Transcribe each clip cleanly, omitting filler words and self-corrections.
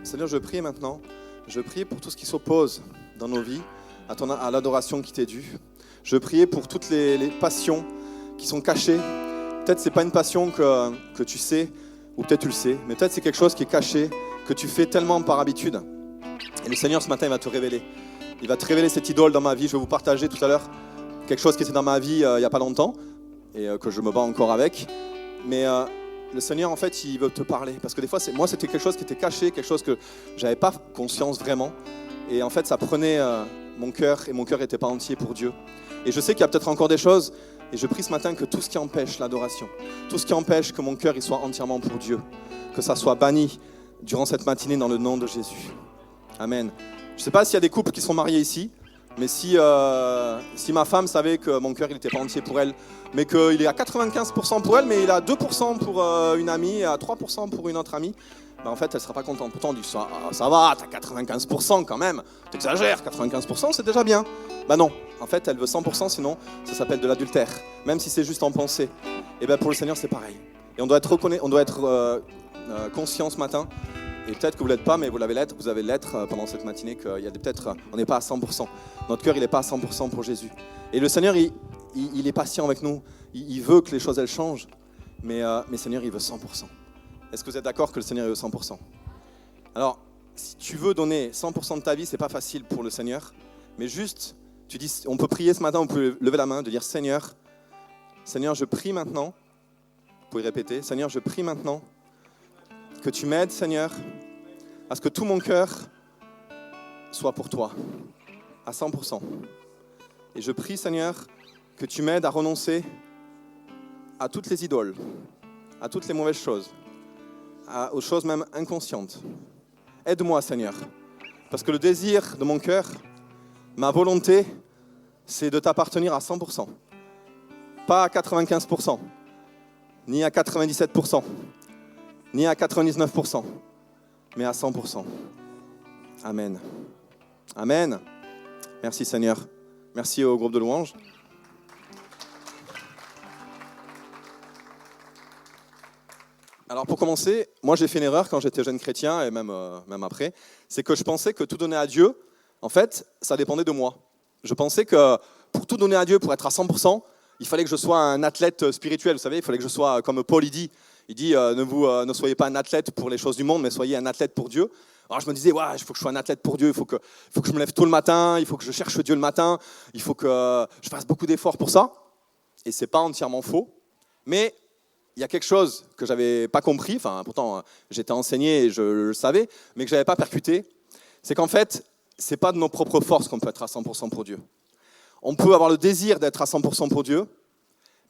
Seigneur, je prie maintenant. Je prie pour tout ce qui s'oppose dans nos vies à l'adoration qui t'est due. Je prie pour toutes les passions qui sont cachées. Peut-être c'est pas une passion que tu sais, ou peut-être tu le sais, mais peut-être c'est quelque chose qui est caché, que tu fais tellement par habitude. Et le Seigneur, ce matin, il va te révéler. Il va te révéler cette idole dans ma vie. Je vais vous partager tout à l'heure quelque chose qui était dans ma vie il n'y a pas longtemps et que je me bats encore avec. Mais le Seigneur, en fait, il veut te parler. Parce que des fois, moi, c'était quelque chose qui était caché, quelque chose que je n'avais pas conscience vraiment. Et en fait, ça prenait mon cœur et mon cœur n'était pas entier pour Dieu. Et je sais qu'il y a peut-être encore des choses. Et je prie ce matin que tout ce qui empêche l'adoration, tout ce qui empêche que mon cœur il soit entièrement pour Dieu, que ça soit banni durant cette matinée dans le nom de Jésus. Amen. Je ne sais pas s'il y a des couples qui sont mariés ici, mais si ma femme savait que mon cœur il n'était pas entier pour elle, mais qu'il est à 95% pour elle, mais il est à 2% pour une amie et à 3% pour une autre amie, ben en fait elle ne sera pas contente. Pourtant on dit ça va, t'as 95% quand même, t'exagères, 95% c'est déjà bien. Ben non, en fait elle veut 100%, sinon ça s'appelle de l'adultère, même si c'est juste en pensée. Et ben pour le Seigneur c'est pareil. Et on doit être conscient ce matin. Et peut-être que vous ne l'êtes pas, mais vous allez l'être pendant cette matinée, qu'il y a peut-être, on n'est pas à 100%. Notre cœur, il n'est pas à 100% pour Jésus. Et le Seigneur, il est patient avec nous. Il veut que les choses, elles changent. Mais Seigneur, il veut 100%. Est-ce que vous êtes d'accord que le Seigneur, il veut 100%? Alors, si tu veux donner 100% de ta vie, ce n'est pas facile pour le Seigneur. Mais juste, tu dis, on peut prier ce matin, on peut lever la main, de dire, Seigneur, je prie maintenant. Vous pouvez répéter, Seigneur, je prie maintenant. Que tu m'aides, Seigneur, à ce que tout mon cœur soit pour toi, à 100%. Et je prie, Seigneur, que tu m'aides à renoncer à toutes les idoles, à toutes les mauvaises choses, aux choses même inconscientes. Aide-moi, Seigneur, parce que le désir de mon cœur, ma volonté, c'est de t'appartenir à 100%. Pas à 95%, ni à 97%. Ni à 99%, mais à 100%. Amen. Amen. Merci Seigneur. Merci au groupe de louanges. Alors pour commencer, moi j'ai fait une erreur quand j'étais jeune chrétien et même après, c'est que je pensais que tout donner à Dieu, en fait, ça dépendait de moi. Je pensais que pour tout donner à Dieu, pour être à 100%, il fallait que je sois un athlète spirituel, vous savez, il fallait que je sois comme Paul, il dit, ne soyez pas un athlète pour les choses du monde, mais soyez un athlète pour Dieu. Alors je me disais, il faut que je sois un athlète pour Dieu, il faut que je me lève tôt le matin, il faut que je cherche Dieu le matin, il faut que je fasse beaucoup d'efforts pour ça. Et ce n'est pas entièrement faux. Mais il y a quelque chose que je n'avais pas compris, pourtant j'étais enseigné et je le savais, mais que je n'avais pas percuté. C'est qu'en fait, ce n'est pas de nos propres forces qu'on peut être à 100% pour Dieu. On peut avoir le désir d'être à 100% pour Dieu,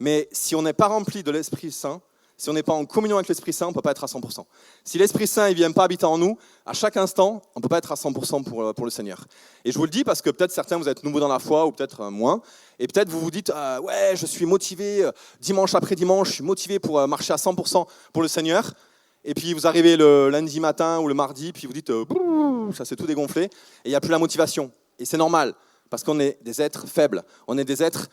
mais si on n'est pas rempli de l'Esprit Saint, si on n'est pas en communion avec l'Esprit Saint, on ne peut pas être à 100%. Si l'Esprit Saint ne vient pas habiter en nous, à chaque instant, on ne peut pas être à 100% pour le Seigneur. Et je vous le dis parce que peut-être certains, vous êtes nouveaux dans la foi ou peut-être moins. Et peut-être vous vous dites, ouais, je suis motivé, dimanche après dimanche, je suis motivé pour marcher à 100% pour le Seigneur. Et puis vous arrivez le lundi matin ou le mardi, puis vous dites, ça s'est tout dégonflé. Et il n'y a plus la motivation. Et c'est normal, parce qu'on est des êtres faibles. On est des êtres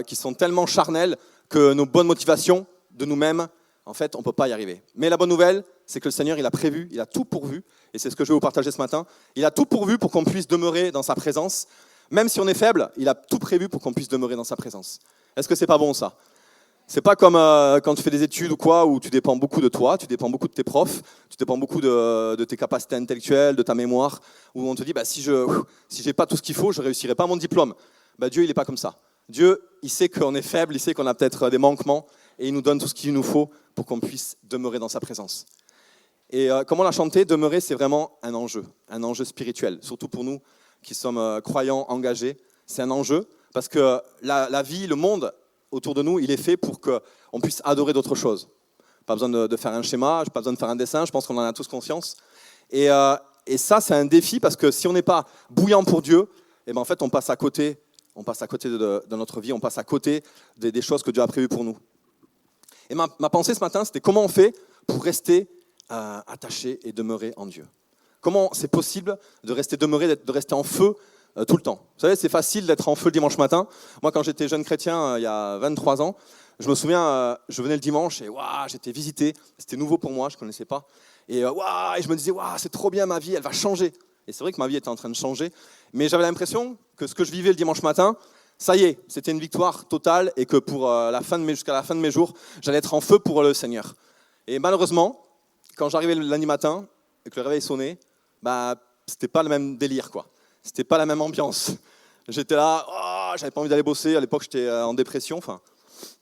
qui sont tellement charnels que nos bonnes motivations, de nous-mêmes, en fait, on ne peut pas y arriver. Mais la bonne nouvelle, c'est que le Seigneur, il a prévu, il a tout pourvu, et c'est ce que je vais vous partager ce matin. Il a tout pourvu pour qu'on puisse demeurer dans sa présence. Même si on est faible, il a tout prévu pour qu'on puisse demeurer dans sa présence. Est-ce que c'est pas bon ça? C'est pas comme quand tu fais des études ou quoi, où tu dépends beaucoup de toi, tu dépends beaucoup de tes profs, tu dépends beaucoup de tes capacités intellectuelles, de ta mémoire, où on te dit, si j'ai pas tout ce qu'il faut, je réussirai pas mon diplôme. Dieu, il n'est pas comme ça. Dieu, il sait qu'on est faible, il sait qu'on a peut-être des manquements, et il nous donne tout ce qu'il nous faut pour qu'on puisse demeurer dans sa présence. Et comme on l'a chanté, demeurer, c'est vraiment un enjeu spirituel, surtout pour nous qui sommes croyants, engagés. C'est un enjeu, parce que la vie, le monde autour de nous, il est fait pour qu'on puisse adorer d'autres choses. Pas besoin de faire un schéma, pas besoin de faire un dessin, je pense qu'on en a tous conscience. Et ça, c'est un défi, parce que si on n'est pas bouillant pour Dieu, en fait, on passe à côté de notre vie, on passe à côté des choses que Dieu a prévues pour nous. Et ma pensée ce matin, c'était comment on fait pour rester attaché et demeurer en Dieu. Comment c'est possible de rester en feu tout le temps. Vous savez, c'est facile d'être en feu le dimanche matin. Moi, quand j'étais jeune chrétien, il y a 23 ans, Je me souviens, je venais le dimanche et waouh, j'étais visité. C'était nouveau pour moi, je ne connaissais pas. Et, waouh, et je me disais, waouh, c'est trop bien, ma vie, elle va changer. Et c'est vrai que ma vie était en train de changer. Mais j'avais l'impression que ce que je vivais le dimanche matin, ça y est, c'était une victoire totale et que pour jusqu'à la fin de mes jours, j'allais être en feu pour le Seigneur. Et malheureusement, quand j'arrivais le lundi matin et que le réveil sonnait, c'était pas le même délire, quoi. C'était pas la même ambiance. J'étais là, oh, j'avais pas envie d'aller bosser. À l'époque, j'étais en dépression. Enfin,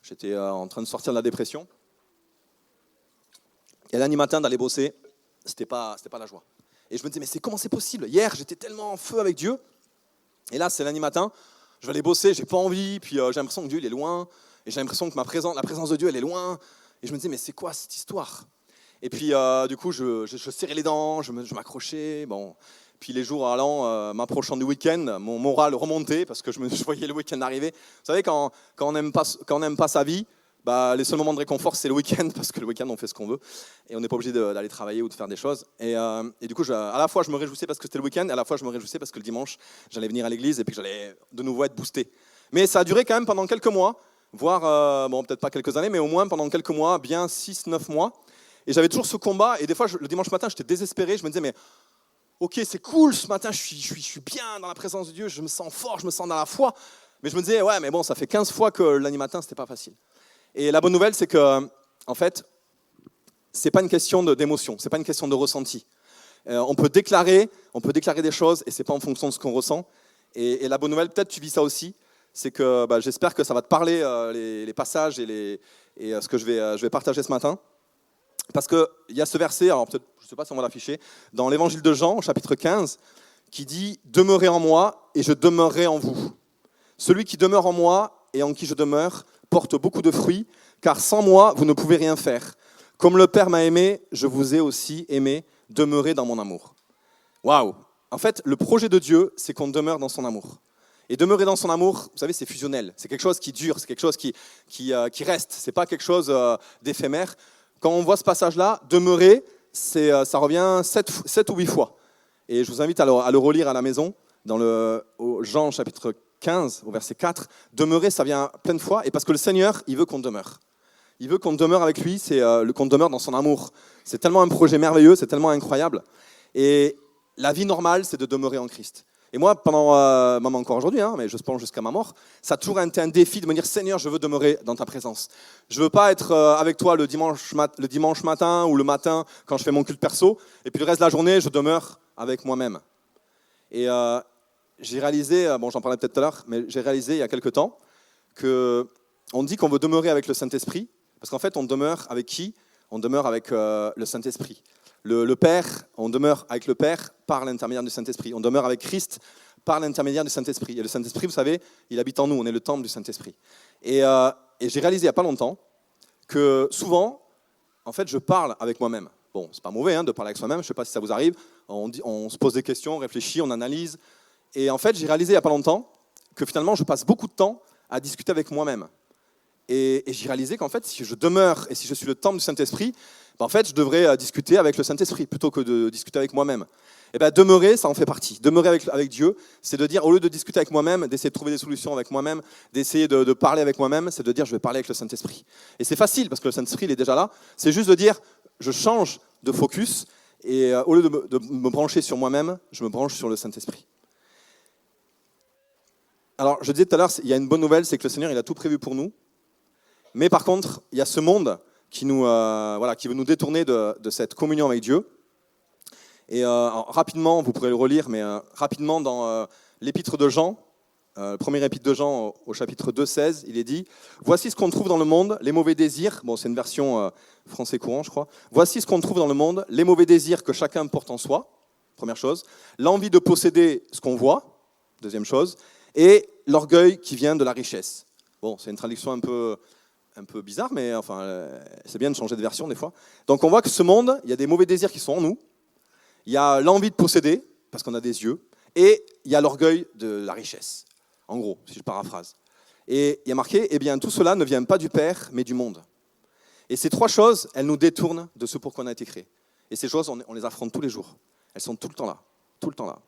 j'étais en train de sortir de la dépression. Et lundi matin, d'aller bosser, c'était pas la joie. Et je me disais, mais comment c'est possible? Hier, j'étais tellement en feu avec Dieu. Et là, c'est lundi matin, je vais aller bosser, j'ai pas envie. Puis j'ai l'impression que Dieu, il est loin. Et j'ai l'impression que la présence de Dieu, elle est loin. Et je me disais, mais c'est quoi cette histoire? Et puis, du coup, je serrais les dents, je m'accrochais. Bon. Puis les jours allant, m'approchant du week-end, mon moral remontait parce que je voyais le week-end arriver. Vous savez, quand on n'aime pas sa vie, les seuls moments de réconfort, c'est le week-end, parce que le week-end, on fait ce qu'on veut. Et on n'est pas obligé d'aller travailler ou de faire des choses. Et du coup, à la fois, je me réjouissais parce que c'était le week-end, et à la fois, je me réjouissais parce que le dimanche, j'allais venir à l'église et puis que j'allais de nouveau être boosté. Mais ça a duré quand même pendant quelques mois, voire, peut-être pas quelques années, mais au moins pendant quelques mois, bien 6-9 mois. Et j'avais toujours ce combat, et des fois, le dimanche matin, j'étais désespéré, je me disais, mais ok, c'est cool, ce matin, je suis bien dans la présence de Dieu, je me sens fort, je me sens dans la foi. Mais je me disais, ouais, mais bon, ça fait 15 fois que lundi matin, c'était pas facile. Et la bonne nouvelle, c'est que, en fait, c'est pas une question d'émotion, c'est pas une question de ressenti. On peut déclarer des choses, et c'est pas en fonction de ce qu'on ressent. Et la bonne nouvelle, peut-être tu vis ça aussi, c'est que j'espère que ça va te parler les passages et ce que je vais partager ce matin. Parce qu'il y a ce verset, alors peut-être, je ne sais pas si on va l'afficher, dans l'évangile de Jean, au chapitre 15, qui dit « Demeurez en moi et je demeurerai en vous. Celui qui demeure en moi et en qui je demeure porte beaucoup de fruits, car sans moi, vous ne pouvez rien faire. Comme le Père m'a aimé, je vous ai aussi aimé, demeurez dans mon amour. » Waouh! En fait, le projet de Dieu, c'est qu'on demeure dans son amour. Et demeurer dans son amour, vous savez, c'est fusionnel. C'est quelque chose qui dure, c'est quelque chose qui reste. Ce n'est pas quelque chose d'éphémère. Quand on voit ce passage-là, demeurer, ça revient 7 ou 8 fois. Et je vous invite à le relire à la maison, dans au Jean chapitre 15, au verset 4. Demeurer, ça vient plein de fois, et parce que le Seigneur, il veut qu'on demeure. Il veut qu'on demeure avec lui, c'est qu'on demeure dans son amour. C'est tellement un projet merveilleux, c'est tellement incroyable. Et la vie normale, c'est de demeurer en Christ. Et moi, même encore aujourd'hui, mais je pense jusqu'à ma mort, ça a toujours été un défi de me dire « Seigneur, je veux demeurer dans ta présence. Je ne veux pas être avec toi le dimanche matin ou le matin quand je fais mon culte perso, et puis le reste de la journée, je demeure avec moi-même. » Et j'ai réalisé, j'en parlais peut-être tout à l'heure, mais j'ai réalisé il y a quelques temps qu'on dit qu'on veut demeurer avec le Saint-Esprit, parce qu'en fait, on demeure avec qui? On demeure avec le Saint-Esprit. Le Père, on demeure avec le Père par l'intermédiaire du Saint-Esprit. On demeure avec Christ par l'intermédiaire du Saint-Esprit. Et le Saint-Esprit, vous savez, il habite en nous, on est le temple du Saint-Esprit. Et j'ai réalisé il n'y a pas longtemps que souvent, en fait, je parle avec moi-même. Bon, c'est pas mauvais de parler avec soi-même, je ne sais pas si ça vous arrive. On se pose des questions, on réfléchit, on analyse. Et en fait, j'ai réalisé il n'y a pas longtemps que finalement, je passe beaucoup de temps à discuter avec moi-même. Et j'ai réalisé qu'en fait, si je demeure et si je suis le temple du Saint-Esprit, en fait, je devrais discuter avec le Saint-Esprit plutôt que de discuter avec moi-même. Et demeurer, ça en fait partie. Demeurer avec Dieu, c'est de dire, au lieu de discuter avec moi-même, d'essayer de trouver des solutions avec moi-même, d'essayer de parler avec moi-même, c'est de dire, je vais parler avec le Saint-Esprit. Et c'est facile, parce que le Saint-Esprit, il est déjà là. C'est juste de dire, je change de focus, et au lieu de me brancher sur moi-même, je me branche sur le Saint-Esprit. Alors, je disais tout à l'heure, il y a une bonne nouvelle, c'est que le Seigneur, il a tout prévu pour nous. Mais par contre, il y a ce monde qui veut nous détourner de cette communion avec Dieu. Et rapidement, vous pourrez le relire, mais rapidement dans l'épître de Jean, le premier épître de Jean au chapitre 2, 16, il est dit « Voici ce qu'on trouve dans le monde, les mauvais désirs », bon c'est une version français courant je crois, « Voici ce qu'on trouve dans le monde, les mauvais désirs que chacun porte en soi », première chose, « l'envie de posséder ce qu'on voit », deuxième chose, et l'orgueil qui vient de la richesse. Bon, c'est une traduction un peu bizarre, mais enfin, c'est bien de changer de version des fois. Donc on voit que ce monde, il y a des mauvais désirs qui sont en nous, il y a l'envie de posséder, parce qu'on a des yeux, et il y a l'orgueil de la richesse, en gros, si je paraphrase. Et il y a marqué, eh bien tout cela ne vient pas du Père, mais du monde. Et ces trois choses, elles nous détournent de ce pour quoi on a été créé. Et ces choses, on les affronte tous les jours. Elles sont tout le temps là, tout le temps là.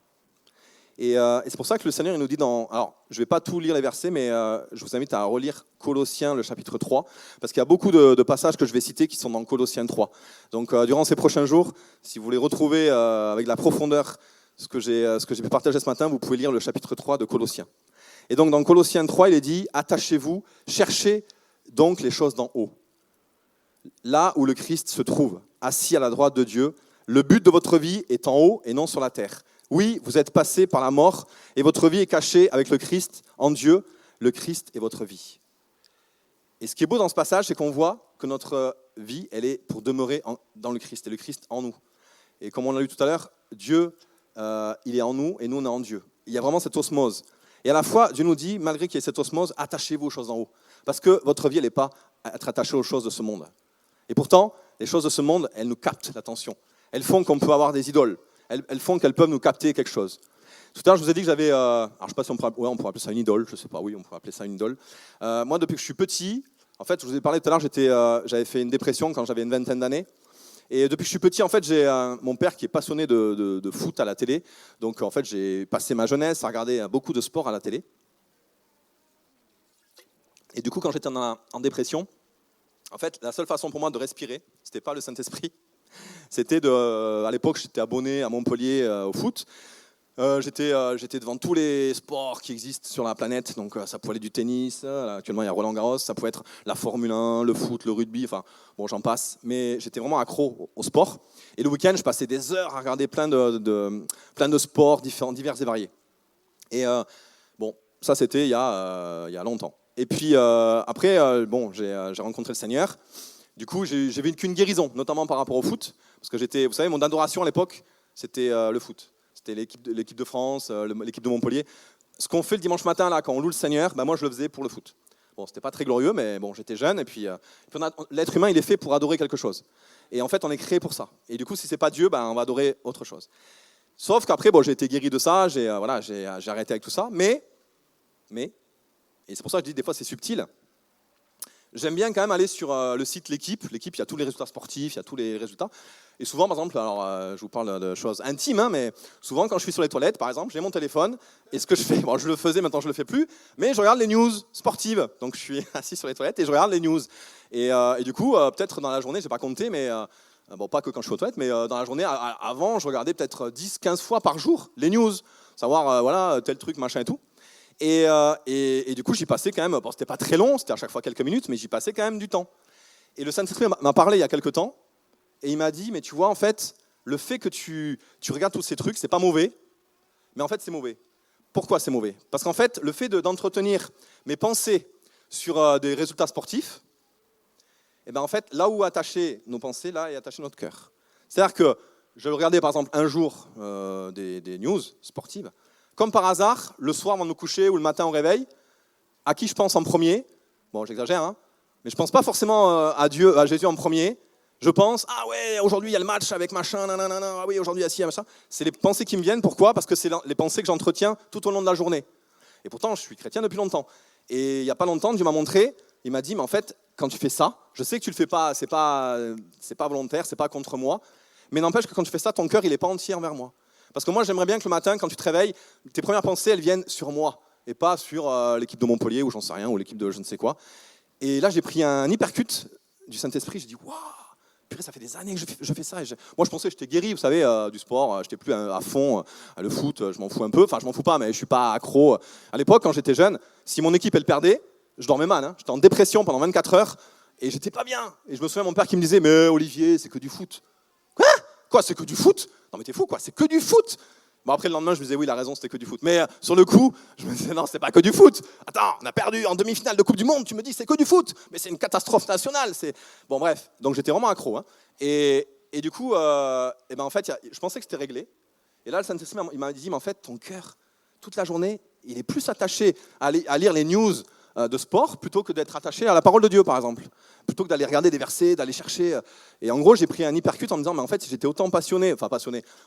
Et c'est pour ça que le Seigneur il nous dit alors je ne vais pas tout lire les versets, mais je vous invite à relire Colossiens, le chapitre 3, parce qu'il y a beaucoup de passages que je vais citer qui sont dans Colossiens 3. Donc durant ces prochains jours, si vous voulez retrouver avec la profondeur ce que j'ai pu partager ce matin, vous pouvez lire le chapitre 3 de Colossiens. Et donc dans Colossiens 3, il est dit « Attachez-vous, cherchez donc les choses d'en haut, là où le Christ se trouve, assis à la droite de Dieu. Le but de votre vie est en haut et non sur la terre. Oui, vous êtes passé par la mort et votre vie est cachée avec le Christ en Dieu. Le Christ est votre vie. » Et ce qui est beau dans ce passage, c'est qu'on voit que notre vie, elle est pour demeurer dans le Christ, et le Christ en nous. Et comme on l'a lu tout à l'heure, Dieu, il est en nous et nous, on est en Dieu. Il y a vraiment cette osmose. Et à la fois, Dieu nous dit, malgré qu'il y ait cette osmose, attachez-vous aux choses en haut. Parce que votre vie, elle n'est pas à être attachée aux choses de ce monde. Et pourtant, les choses de ce monde, elles nous captent l'attention. Elles font qu'on peut avoir des idoles. Elles font qu'elles peuvent nous capter quelque chose. Tout à l'heure, je vous ai dit que j'avais... alors, je ne sais pas si on pourrait appeler ça une idole. Je ne sais pas, oui, on pourrait appeler ça une idole. Moi, depuis que je suis petit, en fait, je vous ai parlé tout à l'heure, j'avais fait une dépression quand j'avais une vingtaine d'années. Et depuis que je suis petit, en fait, j'ai mon père qui est passionné de foot à la télé. Donc, en fait, j'ai passé ma jeunesse à regarder beaucoup de sport à la télé. Et du coup, quand j'étais en dépression, en fait, la seule façon pour moi de respirer, c'était pas le Saint-Esprit. C'était à l'époque, j'étais abonné à Montpellier au foot. J'étais devant tous les sports qui existent sur la planète. Donc, ça pouvait aller du tennis. Actuellement, il y a Roland-Garros. Ça pouvait être la Formule 1, le foot, le rugby. Enfin, bon, j'en passe. Mais j'étais vraiment accro au sport. Et le week-end, je passais des heures à regarder plein de sports divers et variés. Et bon, ça, c'était il y a longtemps. Et puis après, j'ai rencontré le Seigneur. Du coup, j'ai vécu une guérison, notamment par rapport au foot. Parce que vous savez, mon adoration à l'époque, c'était le foot. C'était l'équipe de France, l'équipe de Montpellier. Ce qu'on fait le dimanche matin, là, quand on loue le Seigneur, moi, je le faisais pour le foot. Bon, c'était pas très glorieux, mais bon, j'étais jeune. Et puis l'être humain, il est fait pour adorer quelque chose. Et en fait, on est créé pour ça. Et du coup, si c'est pas Dieu, on va adorer autre chose. Sauf qu'après, j'ai été guéri de ça. J'ai arrêté avec tout ça. Mais, et c'est pour ça que je dis des fois, c'est subtil. J'aime bien quand même aller sur le site L'Équipe. L'Équipe, il y a tous les résultats sportifs, il y a tous les résultats. Et souvent, par exemple, je vous parle de choses intimes, mais souvent quand je suis sur les toilettes, par exemple, j'ai mon téléphone. Et ce que je fais, je le faisais, maintenant je le fais plus, mais je regarde les news sportives. Donc je suis assis sur les toilettes et je regarde les news. Et du coup, peut-être dans la journée, je n'ai pas compté, mais pas que quand je suis aux toilettes, mais dans la journée, avant, je regardais peut-être 10-15 fois par jour les news. Savoir, tel truc, machin et tout. Et du coup, j'y passais quand même, c'était pas très long, c'était à chaque fois quelques minutes, mais j'y passais quand même du temps. Et le Saint-Esprit m'a parlé il y a quelques temps, et il m'a dit, mais tu vois, en fait, le fait que tu regardes tous ces trucs, c'est pas mauvais, mais en fait, c'est mauvais. Pourquoi c'est mauvais? Parce qu'en fait, le fait d'entretenir mes pensées sur des résultats sportifs, en fait, là où attacher nos pensées, là est attaché notre cœur. C'est-à-dire que je regardais par exemple un jour des news sportives. Comme par hasard, le soir avant de me coucher ou le matin au réveil, à qui je pense en premier? Bon, j'exagère, hein, mais je ne pense pas forcément à Jésus en premier. Je pense, ah ouais, aujourd'hui il y a le match avec machin, nanana, ah oui, aujourd'hui il y a ci, machin. C'est les pensées qui me viennent, pourquoi? Parce que c'est les pensées que j'entretiens tout au long de la journée. Et pourtant, je suis chrétien depuis longtemps. Et il n'y a pas longtemps, Dieu m'a montré, il m'a dit, mais en fait, quand tu fais ça, je sais que tu ne le fais pas, c'est pas volontaire, c'est pas contre moi, mais n'empêche que quand tu fais ça, ton cœur, il n'est pas entier envers moi. Parce que moi, j'aimerais bien que le matin, quand tu te réveilles, tes premières pensées, elles viennent sur moi, et pas sur l'équipe de Montpellier, ou j'en sais rien, ou l'équipe de je ne sais quoi. Et là, j'ai pris un hypercute du Saint-Esprit, j'ai dit, waouh, purée, ça fait des années que je fais ça. Moi, je pensais que j'étais guéri, vous savez, du sport, j'étais plus à fond, le foot, je m'en fous un peu, enfin, je m'en fous pas, mais je suis pas accro. À l'époque, quand j'étais jeune, si mon équipe, elle perdait, je dormais mal, hein. J'étais en dépression pendant 24 heures, et j'étais pas bien. Et je me souviens, mon père qui me disait, mais Olivier, c'est que du foot. Quoi, c'est que du foot? Non, mais t'es fou, quoi, c'est que du foot. Bon, après, le lendemain, je me disais, oui, il a raison, c'était que du foot. Mais sur le coup, je me disais, non, c'est pas que du foot. Attends, on a perdu en demi-finale de Coupe du Monde, tu me dis, c'est que du foot. Mais c'est une catastrophe nationale. Bon, bref, donc j'étais vraiment accro. Hein. Et du coup, en fait, je pensais que c'était réglé. Et là, le Saint-Esprit, il m'a dit, mais en fait, ton cœur, toute la journée, il est plus attaché à lire les news de sport plutôt que d'être attaché à la parole de Dieu, par exemple. Plutôt que d'aller regarder des versets, d'aller chercher. Et en gros, j'ai pris un hypercute en me disant, mais en fait, j'étais autant passionné.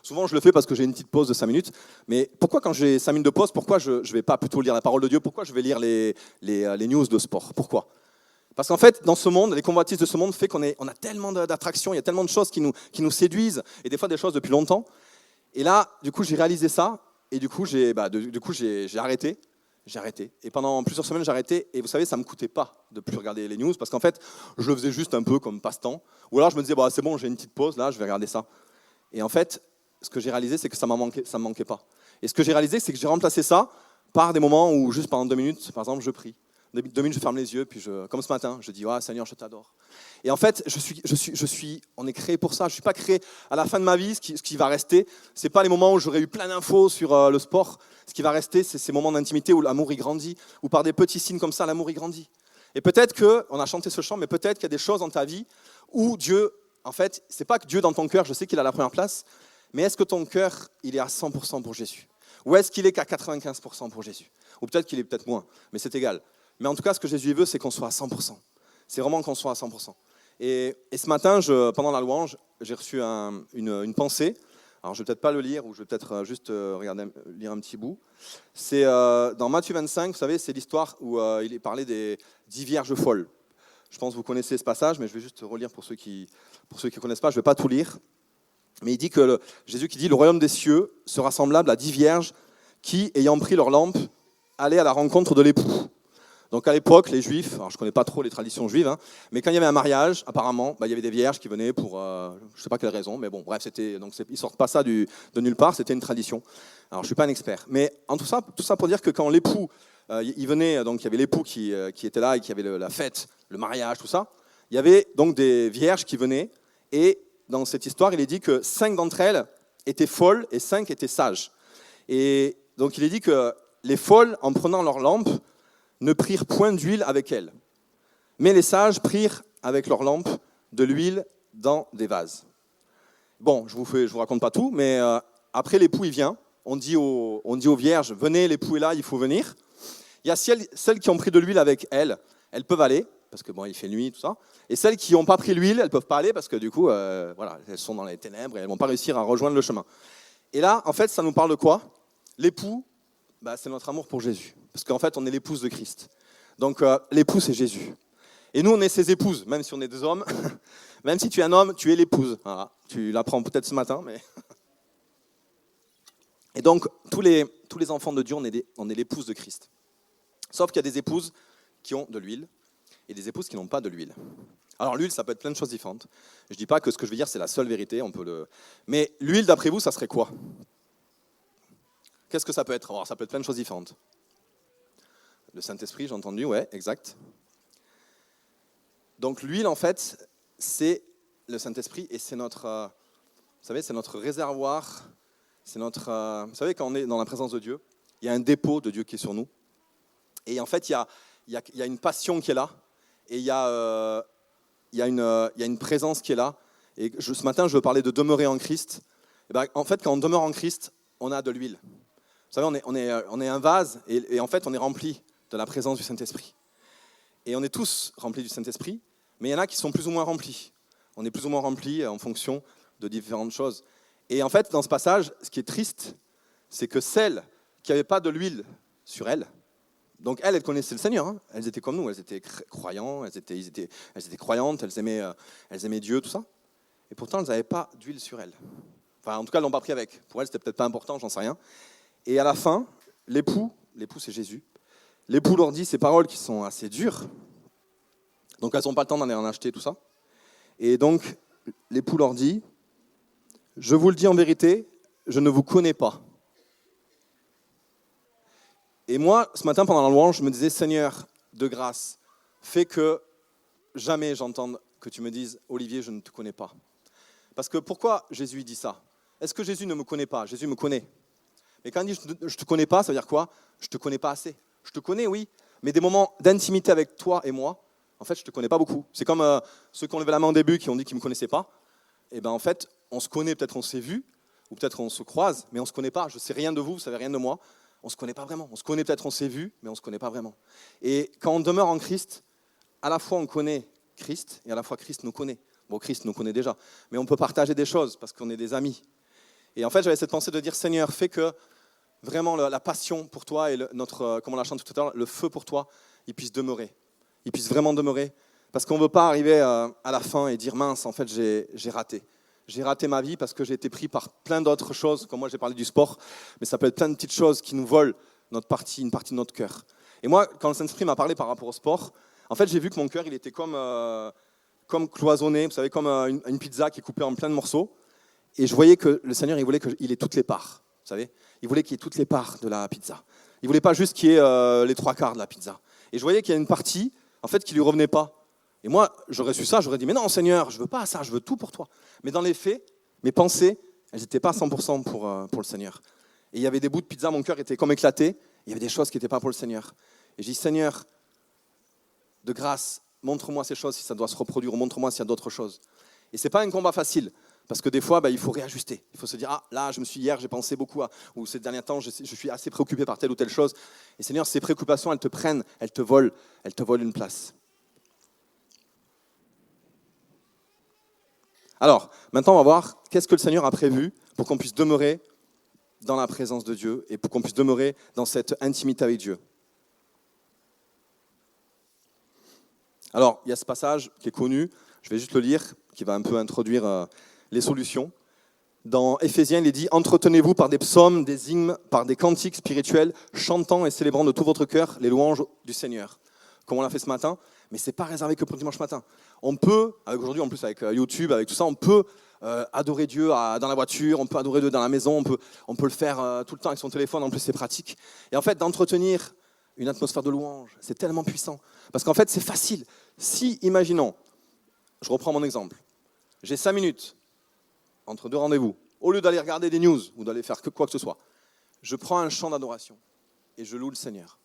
Souvent, je le fais parce que j'ai une petite pause de 5 minutes. Mais pourquoi, quand j'ai 5 minutes de pause, pourquoi je ne vais pas plutôt lire la parole de Dieu? Pourquoi je vais lire les news de sport? Pourquoi? Parce qu'en fait, dans ce monde, les convoitises de ce monde fait qu'on a tellement d'attractions, il y a tellement de choses qui nous séduisent, et des fois des choses depuis longtemps. Et là, du coup, j'ai réalisé ça. Et du coup, j'ai arrêté. J'ai arrêté. Et pendant plusieurs semaines, j'ai arrêté. Et vous savez, ça ne me coûtait pas de plus regarder les news parce qu'en fait, je le faisais juste un peu comme passe-temps. Ou alors je me disais, bah, c'est bon, j'ai une petite pause, là, je vais regarder ça. Et en fait, ce que j'ai réalisé, c'est que ça me manquait pas. Et ce que j'ai réalisé, c'est que j'ai remplacé ça par des moments où, juste pendant 2 minutes, par exemple, je prie. 2 minutes, je ferme les yeux, puis comme ce matin, je dis, ouais, Seigneur, je t'adore. Et en fait, on est créé pour ça. Je ne suis pas créé à la fin de ma vie. Ce qui va rester, ce n'est pas les moments où j'aurais eu plein d'infos sur le sport. Ce qui va rester, c'est ces moments d'intimité où l'amour, il grandit, où par des petits signes comme ça, l'amour, il grandit. Et peut-être qu'on a chanté ce chant, mais peut-être qu'il y a des choses dans ta vie où Dieu, en fait, ce n'est pas que Dieu dans ton cœur, je sais qu'il a la première place, mais est-ce que ton cœur, il est à 100% pour Jésus? Ou est-ce qu'il est qu'à 95% pour Jésus? Ou peut-être qu'il est peut-être moins, mais c'est égal. Mais en tout cas, ce que Jésus veut, c'est qu'on soit à 100%. C'est vraiment qu'on soit à 100%. Et ce matin, pendant la louange, j'ai reçu une pensée. Alors, je ne vais peut-être pas le lire, ou je vais peut-être juste lire un petit bout. C'est dans Matthieu 25, vous savez, c'est l'histoire où il est parlé des 10 vierges folles. Je pense que vous connaissez ce passage, mais je vais juste relire pour ceux qui ne connaissent pas. Je ne vais pas tout lire. Mais il dit que Jésus qui dit « Le royaume des cieux sera semblable à 10 vierges qui, ayant pris leur lampe, allaient à la rencontre de l'époux. » Donc à l'époque, les Juifs, alors je ne connais pas trop les traditions juives, mais quand il y avait un mariage, apparemment, il y avait des vierges qui venaient pour, je ne sais pas quelle raison, mais bon, bref, ils ne sortent pas ça de nulle part, c'était une tradition. Alors je ne suis pas un expert. Mais en tout ça pour dire que quand l'époux, il venait, donc il y avait l'époux qui était là et qui avait la fête, le mariage, tout ça, il y avait donc des vierges qui venaient, et dans cette histoire, il est dit que 5 d'entre elles étaient folles et 5 étaient sages. Et donc il est dit que les folles, en prenant leur lampe, ne prirent point d'huile avec elles. Mais les sages prirent avec leurs lampes de l'huile dans des vases. Bon, je vous raconte pas tout, mais après l'époux il vient, on dit aux vierges, venez, l'époux est là, il faut venir. Il y a celles qui ont pris de l'huile avec elles peuvent aller, parce que bon, il fait nuit, tout ça. Et celles qui n'ont pas pris l'huile, elles peuvent pas aller, parce que du coup, voilà, elles sont dans les ténèbres et elles vont pas réussir à rejoindre le chemin. Et là, en fait, ça nous parle de quoi? L'époux, c'est notre amour pour Jésus. Parce qu'en fait, on est l'épouse de Christ. Donc, l'époux, c'est Jésus. Et nous, on est ses épouses, même si on est des hommes. Même si tu es un homme, tu es l'épouse. Voilà. Tu l'apprends peut-être ce matin, mais... Et donc, tous les enfants de Dieu, on est l'épouse de Christ. Sauf qu'il y a des épouses qui ont de l'huile et des épouses qui n'ont pas de l'huile. Alors, l'huile, ça peut être plein de choses différentes. Je ne dis pas que ce que je vais dire, c'est la seule vérité. Mais l'huile, d'après vous, ça serait quoi? Qu'est-ce que ça peut être? Alors, ça peut être plein de choses différentes. Le Saint-Esprit, j'ai entendu, ouais, exact. Donc l'huile, en fait, c'est le Saint-Esprit et c'est notre, vous savez, c'est notre réservoir. C'est notre, vous savez, quand on est dans la présence de Dieu, il y a un dépôt de Dieu qui est sur nous. Et en fait, il y a une passion qui est là. Et il y a une présence qui est là. Et ce matin, je veux parler de demeurer en Christ. Et en fait, quand on demeure en Christ, on a de l'huile. Vous savez, on est un vase et en fait, on est rempli de la présence du Saint-Esprit. Et on est tous remplis du Saint-Esprit, mais il y en a qui sont plus ou moins remplis. On est plus ou moins remplis en fonction de différentes choses. Et en fait, dans ce passage, ce qui est triste, c'est que celles qui n'avaient pas de l'huile sur elles, donc elles connaissaient le Seigneur, elles étaient comme nous, elles étaient croyants, elles étaient croyantes, elles aimaient Dieu, tout ça. Et pourtant, elles n'avaient pas d'huile sur elles. Enfin, en tout cas, elles ne l'ont pas pris avec. Pour elles, c'était peut-être pas important, j'en sais rien. Et à la fin, l'époux c'est Jésus, l'époux leur dit ces paroles qui sont assez dures. Donc elles n'ont pas le temps d'aller en acheter, tout ça. Et donc, l'époux leur dit, je vous le dis en vérité, je ne vous connais pas. Et moi, ce matin, pendant la louange, je me disais, Seigneur, de grâce, fais que jamais j'entende que tu me dises, Olivier, je ne te connais pas. Parce que pourquoi Jésus dit ça? Est-ce que Jésus ne me connaît pas? Jésus me connaît. Mais quand il dit je ne te connais pas, ça veut dire quoi? Je ne te connais pas assez. Je te connais, oui, mais des moments d'intimité avec toi et moi, en fait, je ne te connais pas beaucoup. C'est comme ceux qui ont levé la main au début, qui ont dit qu'ils ne me connaissaient pas. Et bien en fait, on se connaît, peut-être on s'est vu, ou peut-être on se croise, mais on ne se connaît pas. Je ne sais rien de vous, vous ne savez rien de moi. On ne se connaît pas vraiment. On se connaît, peut-être on s'est vu, mais on ne se connaît pas vraiment. Et quand on demeure en Christ, à la fois on connaît Christ, et à la fois Christ nous connaît. Bon, Christ nous connaît déjà, mais on peut partager des choses, parce qu'on est des amis. Et en fait, j'avais cette pensée de dire, Seigneur, fais que vraiment la passion pour toi et comme on l'a chanté tout à l'heure, le feu pour toi, il puisse demeurer. Il puisse vraiment demeurer. Parce qu'on ne veut pas arriver à la fin et dire, mince, en fait, j'ai raté. j'ai raté ma vie parce que j'ai été pris par plein d'autres choses, comme moi j'ai parlé du sport, mais ça peut être plein de petites choses qui nous volent une partie de notre cœur. Et moi, quand le Saint-Esprit m'a parlé par rapport au sport, en fait, j'ai vu que mon cœur, il était comme cloisonné, vous savez, comme une pizza qui est coupée en plein de morceaux. Et je voyais que le Seigneur, il voulait qu'il ait toutes les parts, vous savez. Il voulait qu'il y ait toutes les parts de la pizza. Il ne voulait pas juste qu'il y ait les 3/4 de la pizza. Et je voyais qu'il y a une partie, en fait, qui ne lui revenait pas. Et moi, j'aurais su ça, j'aurais dit, mais non, Seigneur, je ne veux pas ça, je veux tout pour toi. Mais dans les faits, mes pensées, elles n'étaient pas 100% pour le Seigneur. Et il y avait des bouts de pizza, mon cœur était comme éclaté. Il y avait des choses qui n'étaient pas pour le Seigneur. Et j'ai dit, Seigneur, de grâce, montre-moi ces choses si ça doit se reproduire, ou montre-moi s'il y a d'autres choses. Et ce n'est pas un combat facile, parce que des fois, il faut réajuster. Il faut se dire, ah, là, hier, j'ai pensé beaucoup ou ces derniers temps, je suis assez préoccupé par telle ou telle chose. Et Seigneur, ces préoccupations, elles te prennent, elles te volent une place. Alors, maintenant, on va voir qu'est-ce que le Seigneur a prévu pour qu'on puisse demeurer dans la présence de Dieu et pour qu'on puisse demeurer dans cette intimité avec Dieu. Alors, il y a ce passage qui est connu, je vais juste le lire, qui va un peu introduire les solutions. Dans Éphésiens, il est dit « Entretenez-vous par des psaumes, des hymnes, par des cantiques spirituels, chantant et célébrant de tout votre cœur les louanges du Seigneur. » Comme on l'a fait ce matin, mais ce n'est pas réservé que pour le dimanche matin. On peut, aujourd'hui en plus avec YouTube, avec tout ça, on peut adorer Dieu dans la voiture, on peut adorer Dieu dans la maison, on peut le faire tout le temps avec son téléphone, en plus c'est pratique. Et en fait, d'entretenir une atmosphère de louange, c'est tellement puissant. Parce qu'en fait, c'est facile. Si, imaginons, je reprends mon exemple, j'ai 5 minutes entre 2 rendez-vous, au lieu d'aller regarder des news ou d'aller faire quoi que ce soit, je prends un chant d'adoration et je loue le Seigneur.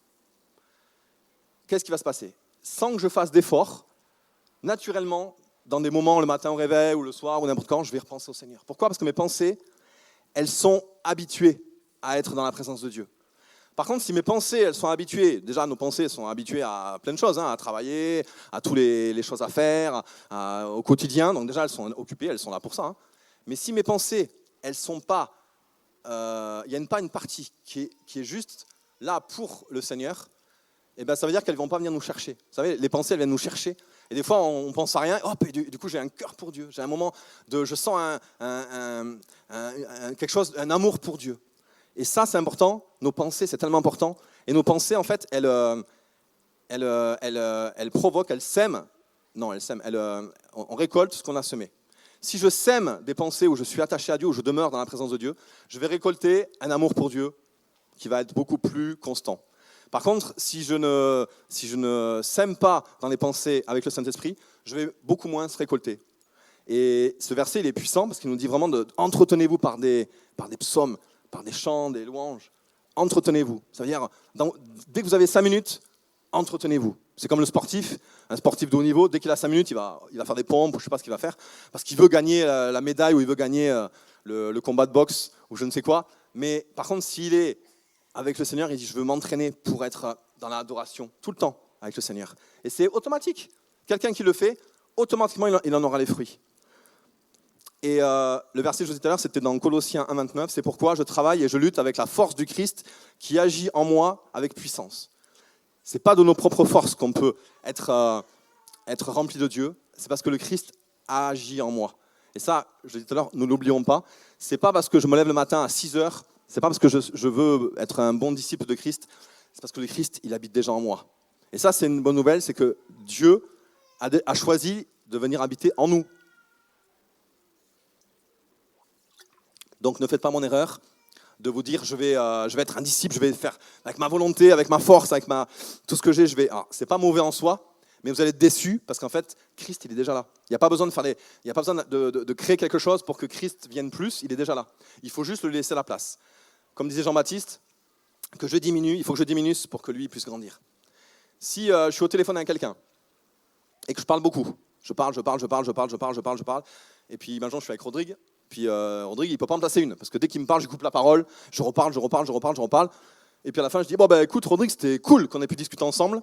Qu'est-ce qui va se passer ? Sans que je fasse d'efforts, naturellement, dans des moments, le matin au réveil ou le soir ou n'importe quand, je vais repenser au Seigneur. Pourquoi ? Parce que mes pensées, elles sont habituées à être dans la présence de Dieu. Par contre, si mes pensées, elles sont habituées, déjà nos pensées sont habituées à plein de choses, à travailler, à toutes les choses à faire, au quotidien, donc déjà elles sont occupées, elles sont là pour ça. Mais si mes pensées, elles sont pas, il n'y a pas une partie qui est juste là pour le Seigneur, et ben ça veut dire qu'elles ne vont pas venir nous chercher. Vous savez, les pensées, elles viennent nous chercher. Et des fois, on ne pense à rien. Hop, et du coup, j'ai un cœur pour Dieu. J'ai un moment je sens quelque chose, un amour pour Dieu. Et ça, c'est important. Nos pensées, c'est tellement important. Et nos pensées, en fait, elles provoquent, elles sèment. Non, elles sèment. On récolte ce qu'on a semé. Si je sème des pensées où je suis attaché à Dieu, où je demeure dans la présence de Dieu, je vais récolter un amour pour Dieu qui va être beaucoup plus constant. Par contre, si je ne sème pas dans les pensées avec le Saint-Esprit, je vais beaucoup moins se récolter. Et ce verset, il est puissant parce qu'il nous dit vraiment entretenez-vous par des psaumes, par des chants, des louanges. Entretenez-vous. Ça veut dire, dès que vous avez 5 minutes, entretenez-vous. C'est comme le sportif, un sportif de haut niveau, dès qu'il a 5 minutes, il va faire des pompes, ou je ne sais pas ce qu'il va faire, parce qu'il veut gagner la médaille, ou il veut gagner le combat de boxe, ou je ne sais quoi. Mais par contre, s'il est avec le Seigneur, il dit, je veux m'entraîner pour être dans l'adoration, tout le temps, avec le Seigneur. Et c'est automatique. Quelqu'un qui le fait, automatiquement, il en aura les fruits. Et le verset que je vous disais tout à l'heure, c'était dans Colossiens 1,29. C'est pourquoi je travaille et je lutte avec la force du Christ qui agit en moi avec puissance. Ce n'est pas de nos propres forces qu'on peut être rempli de Dieu. C'est parce que le Christ a agi en moi. Et ça, je le disais tout à l'heure, nous ne l'oublions pas. Ce n'est pas parce que je me lève le matin à 6 heures, ce n'est pas parce que je veux être un bon disciple de Christ, c'est parce que le Christ, il habite déjà en moi. Et ça, c'est une bonne nouvelle, c'est que Dieu a choisi de venir habiter en nous. Donc ne faites pas mon erreur de vous dire je vais être un disciple, je vais faire avec ma volonté, avec ma force, avec tout ce que j'ai, c'est pas mauvais en soi, mais vous allez être déçus parce qu'en fait, Christ, il est déjà là. Il n'y a pas besoin de créer quelque chose pour que Christ vienne plus, il est déjà là. Il faut juste lui laisser la place. Comme disait Jean-Baptiste, il faut que je diminue pour que lui puisse grandir. Si je suis au téléphone avec quelqu'un et que je parle beaucoup, je parle, et puis imaginons je suis avec Rodrigue, puis Rodrigue il ne peut pas en placer une, parce que dès qu'il me parle, je coupe la parole, je reparle, et puis à la fin je dis, écoute Rodrigue, c'était cool qu'on ait pu discuter ensemble,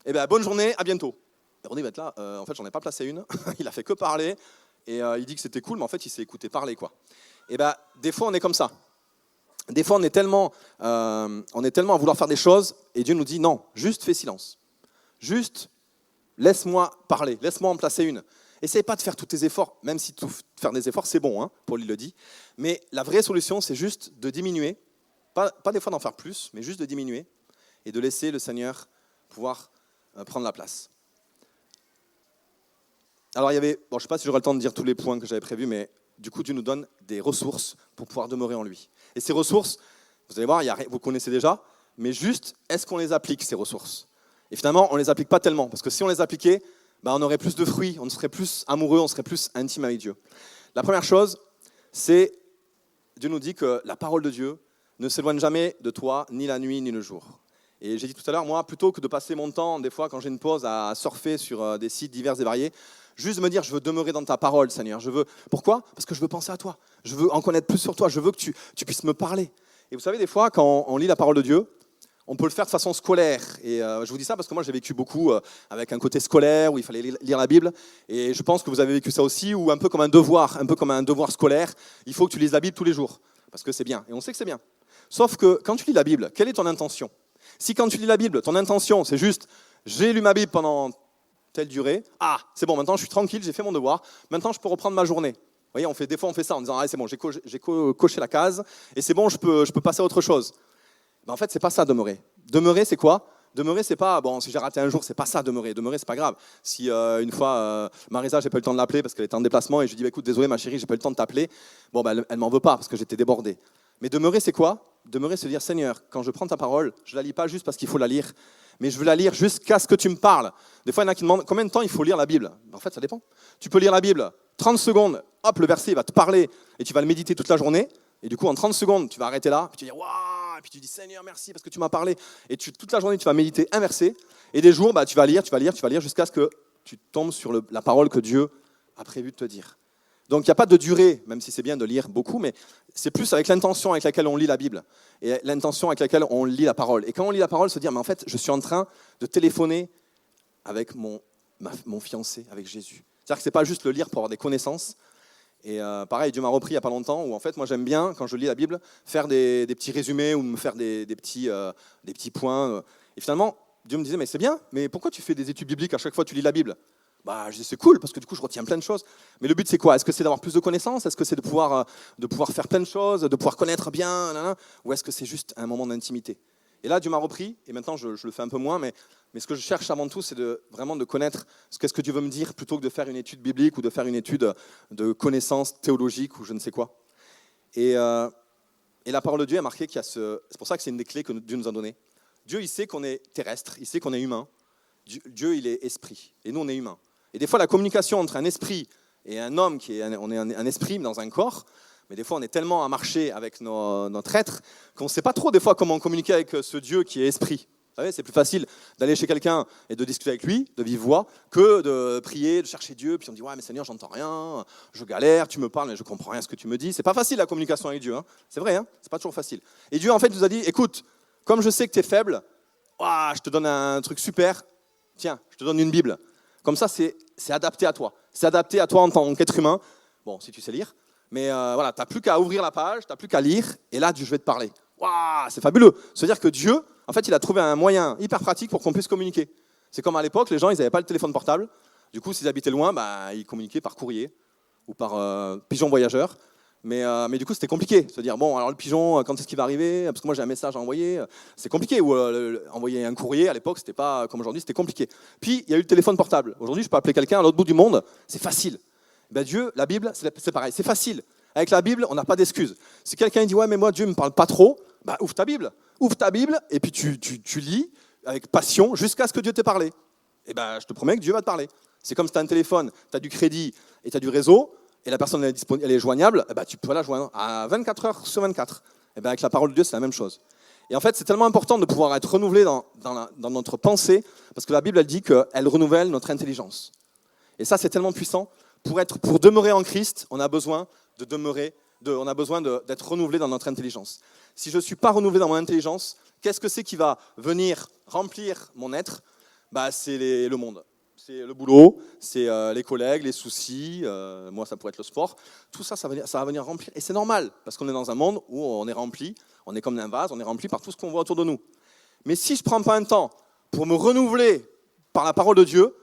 et bonne journée, à bientôt. Et Rodrigue va être là, en fait j'en ai pas placé une, il a fait que parler, et il dit que c'était cool, mais en fait il s'est écouté parler, quoi. Et des fois on est comme ça. Des fois, on est tellement à vouloir faire des choses et Dieu nous dit non, juste fais silence. Juste laisse-moi parler, laisse-moi en placer une. Essaye pas de faire tous tes efforts, même si faire des efforts, c'est bon, hein, Paul il le dit. Mais la vraie solution, c'est juste de diminuer, pas des fois d'en faire plus, mais juste de diminuer et de laisser le Seigneur pouvoir prendre la place. Alors il y avait, je ne sais pas si j'aurai le temps de dire tous les points que j'avais prévus, mais du coup Dieu nous donne des ressources pour pouvoir demeurer en lui. Et ces ressources, vous allez voir, vous connaissez déjà, mais juste, est-ce qu'on les applique ces ressources? Et finalement, on ne les applique pas tellement, parce que si on les appliquait, on aurait plus de fruits, on serait plus amoureux, on serait plus intime avec Dieu. La première chose, c'est, Dieu nous dit que la parole de Dieu ne s'éloigne jamais de toi, ni la nuit, ni le jour. Et j'ai dit tout à l'heure, moi, plutôt que de passer mon temps, des fois, quand j'ai une pause, à surfer sur des sites divers et variés, juste me dire, je veux demeurer dans ta parole, Seigneur. Pourquoi? Parce que je veux penser à toi. Je veux en connaître plus sur toi. Je veux que tu puisses me parler. Et vous savez, des fois, quand on lit la parole de Dieu, on peut le faire de façon scolaire. Et je vous dis ça parce que moi, j'ai vécu beaucoup avec un côté scolaire où il fallait lire la Bible. Et je pense que vous avez vécu ça aussi, ou un peu comme un devoir scolaire. Il faut que tu lises la Bible tous les jours, parce que c'est bien. Et on sait que c'est bien. Sauf que quand tu lis la Bible, quelle est ton intention? Si quand tu lis la Bible, ton intention, c'est juste, j'ai lu ma Bible pendant telle durée, c'est bon, maintenant je suis tranquille, j'ai fait mon devoir, maintenant je peux reprendre ma journée. Vous voyez, des fois on fait ça en disant, c'est bon, j'ai coché la case, et c'est bon, je peux passer à autre chose. En fait, c'est pas ça, demeurer. Demeurer, c'est quoi? Demeurer, c'est pas, si j'ai raté un jour, c'est pas ça, demeurer. Demeurer, c'est pas grave. Si une fois, Marisa, j'ai pas eu le temps de l'appeler parce qu'elle était en déplacement, et je lui dis, écoute, désolé ma chérie, j'ai pas eu le temps de t'appeler, elle m'en veut pas parce que j'étais débordé. Mais demeurer, c'est quoi? Demeurer, c'est dire, Seigneur, quand je prends ta parole, je la lis pas juste parce qu'il faut la lire, mais je veux la lire jusqu'à ce que tu me parles. Des fois, il y en a qui demandent combien de temps il faut lire la Bible. En fait, ça dépend. Tu peux lire la Bible 30 secondes, hop, le verset il va te parler et tu vas le méditer toute la journée. Et du coup, en 30 secondes, tu vas arrêter là, puis tu vas dire waouh, et puis tu dis Seigneur, merci parce que tu m'as parlé. Et toute la journée, tu vas méditer un verset. Et des jours, tu vas lire jusqu'à ce que tu tombes sur la parole que Dieu a prévu de te dire. Donc il n'y a pas de durée, même si c'est bien de lire beaucoup, mais c'est plus avec l'intention avec laquelle on lit la Bible et l'intention avec laquelle on lit la parole. Et quand on lit la parole, se dire, mais en fait, je suis en train de téléphoner avec mon fiancé, avec Jésus. C'est-à-dire que ce n'est pas juste le lire pour avoir des connaissances. Et pareil, Dieu m'a repris il n'y a pas longtemps, où en fait, moi j'aime bien, quand je lis la Bible, faire des petits résumés ou me faire des petits points. Et finalement, Dieu me disait, mais c'est bien, mais pourquoi tu fais des études bibliques à chaque fois que tu lis la Bible? Je dis c'est cool parce que du coup je retiens plein de choses. Mais le but c'est quoi? Est-ce que c'est d'avoir plus de connaissances? Est-ce que c'est de pouvoir faire plein de choses, de pouvoir connaître bien, ou est-ce que c'est juste un moment d'intimité? Et là Dieu m'a repris et maintenant je le fais un peu moins, mais ce que je cherche avant tout c'est vraiment de connaître qu'est-ce que Dieu veut me dire plutôt que de faire une étude biblique ou de faire une étude de connaissances théologiques ou je ne sais quoi. Et la parole de Dieu a marqué qu'il y a c'est pour ça que c'est une des clés que Dieu nous a données. Dieu il sait qu'on est terrestre, il sait qu'on est humain. Dieu il est esprit et nous on est humain. Et des fois, la communication entre un esprit et un homme, on est un esprit dans un corps, mais des fois, on est tellement à marcher avec notre être qu'on ne sait pas trop des fois comment communiquer avec ce Dieu qui est esprit. Vous savez, c'est plus facile d'aller chez quelqu'un et de discuter avec lui, de vive voix, que de prier, de chercher Dieu, puis on dit « Ouais, mais Seigneur, j'entends rien, je galère, tu me parles, mais je ne comprends rien à ce que tu me dis. » C'est pas facile la communication avec Dieu, hein. C'est vrai, hein, c'est pas toujours facile. Et Dieu, en fait, nous a dit « Écoute, comme je sais que tu es faible, je te donne un truc super, tiens, je te donne une Bible. » Comme ça, c'est adapté à toi. C'est adapté à toi en tant qu'être humain. Bon, si tu sais lire. Mais voilà, tu n'as plus qu'à ouvrir la page, tu n'as plus qu'à lire, et là, je vais te parler. Waouh, c'est fabuleux. C'est-à-dire que Dieu, en fait, il a trouvé un moyen hyper pratique pour qu'on puisse communiquer. C'est comme à l'époque, les gens, ils n'avaient pas le téléphone portable. Du coup, s'ils habitaient loin, ils communiquaient par courrier ou par pigeon voyageur. Mais du coup, c'était compliqué. Se dire, bon, alors le pigeon, quand est-ce qu'il va arriver? Parce que moi, j'ai un message à envoyer. C'est compliqué. Ou envoyer un courrier, à l'époque, c'était pas comme aujourd'hui, c'était compliqué. Puis, il y a eu le téléphone portable. Aujourd'hui, je peux appeler quelqu'un à l'autre bout du monde. C'est facile. Dieu, la Bible, c'est pareil. C'est facile. Avec la Bible, on n'a pas d'excuses. Si quelqu'un dit, ouais, mais moi, Dieu ne me parle pas trop, ouvre ta Bible. Ouvre ta Bible et puis tu lis avec passion jusqu'à ce que Dieu t'ait parlé. Et je te promets que Dieu va te parler. C'est comme si tu as un téléphone, tu as du crédit et tu as du réseau, et la personne elle est joignable, tu peux la joindre à 24 heures sur 24. Avec la parole de Dieu, c'est la même chose. Et en fait, c'est tellement important de pouvoir être renouvelé dans notre pensée, parce que la Bible, elle dit qu'elle renouvelle notre intelligence. Et ça, c'est tellement puissant. Pour demeurer en Christ, on a besoin d'être renouvelé dans notre intelligence. Si je ne suis pas renouvelé dans mon intelligence, qu'est-ce que c'est qui va venir remplir mon être? C'est le monde. C'est le boulot, c'est les collègues, les soucis, moi ça pourrait être le sport. Tout ça, ça va venir remplir. Et c'est normal, parce qu'on est dans un monde où on est rempli, on est comme un vase, on est rempli par tout ce qu'on voit autour de nous. Mais si je ne prends pas un temps pour me renouveler par la parole de Dieu,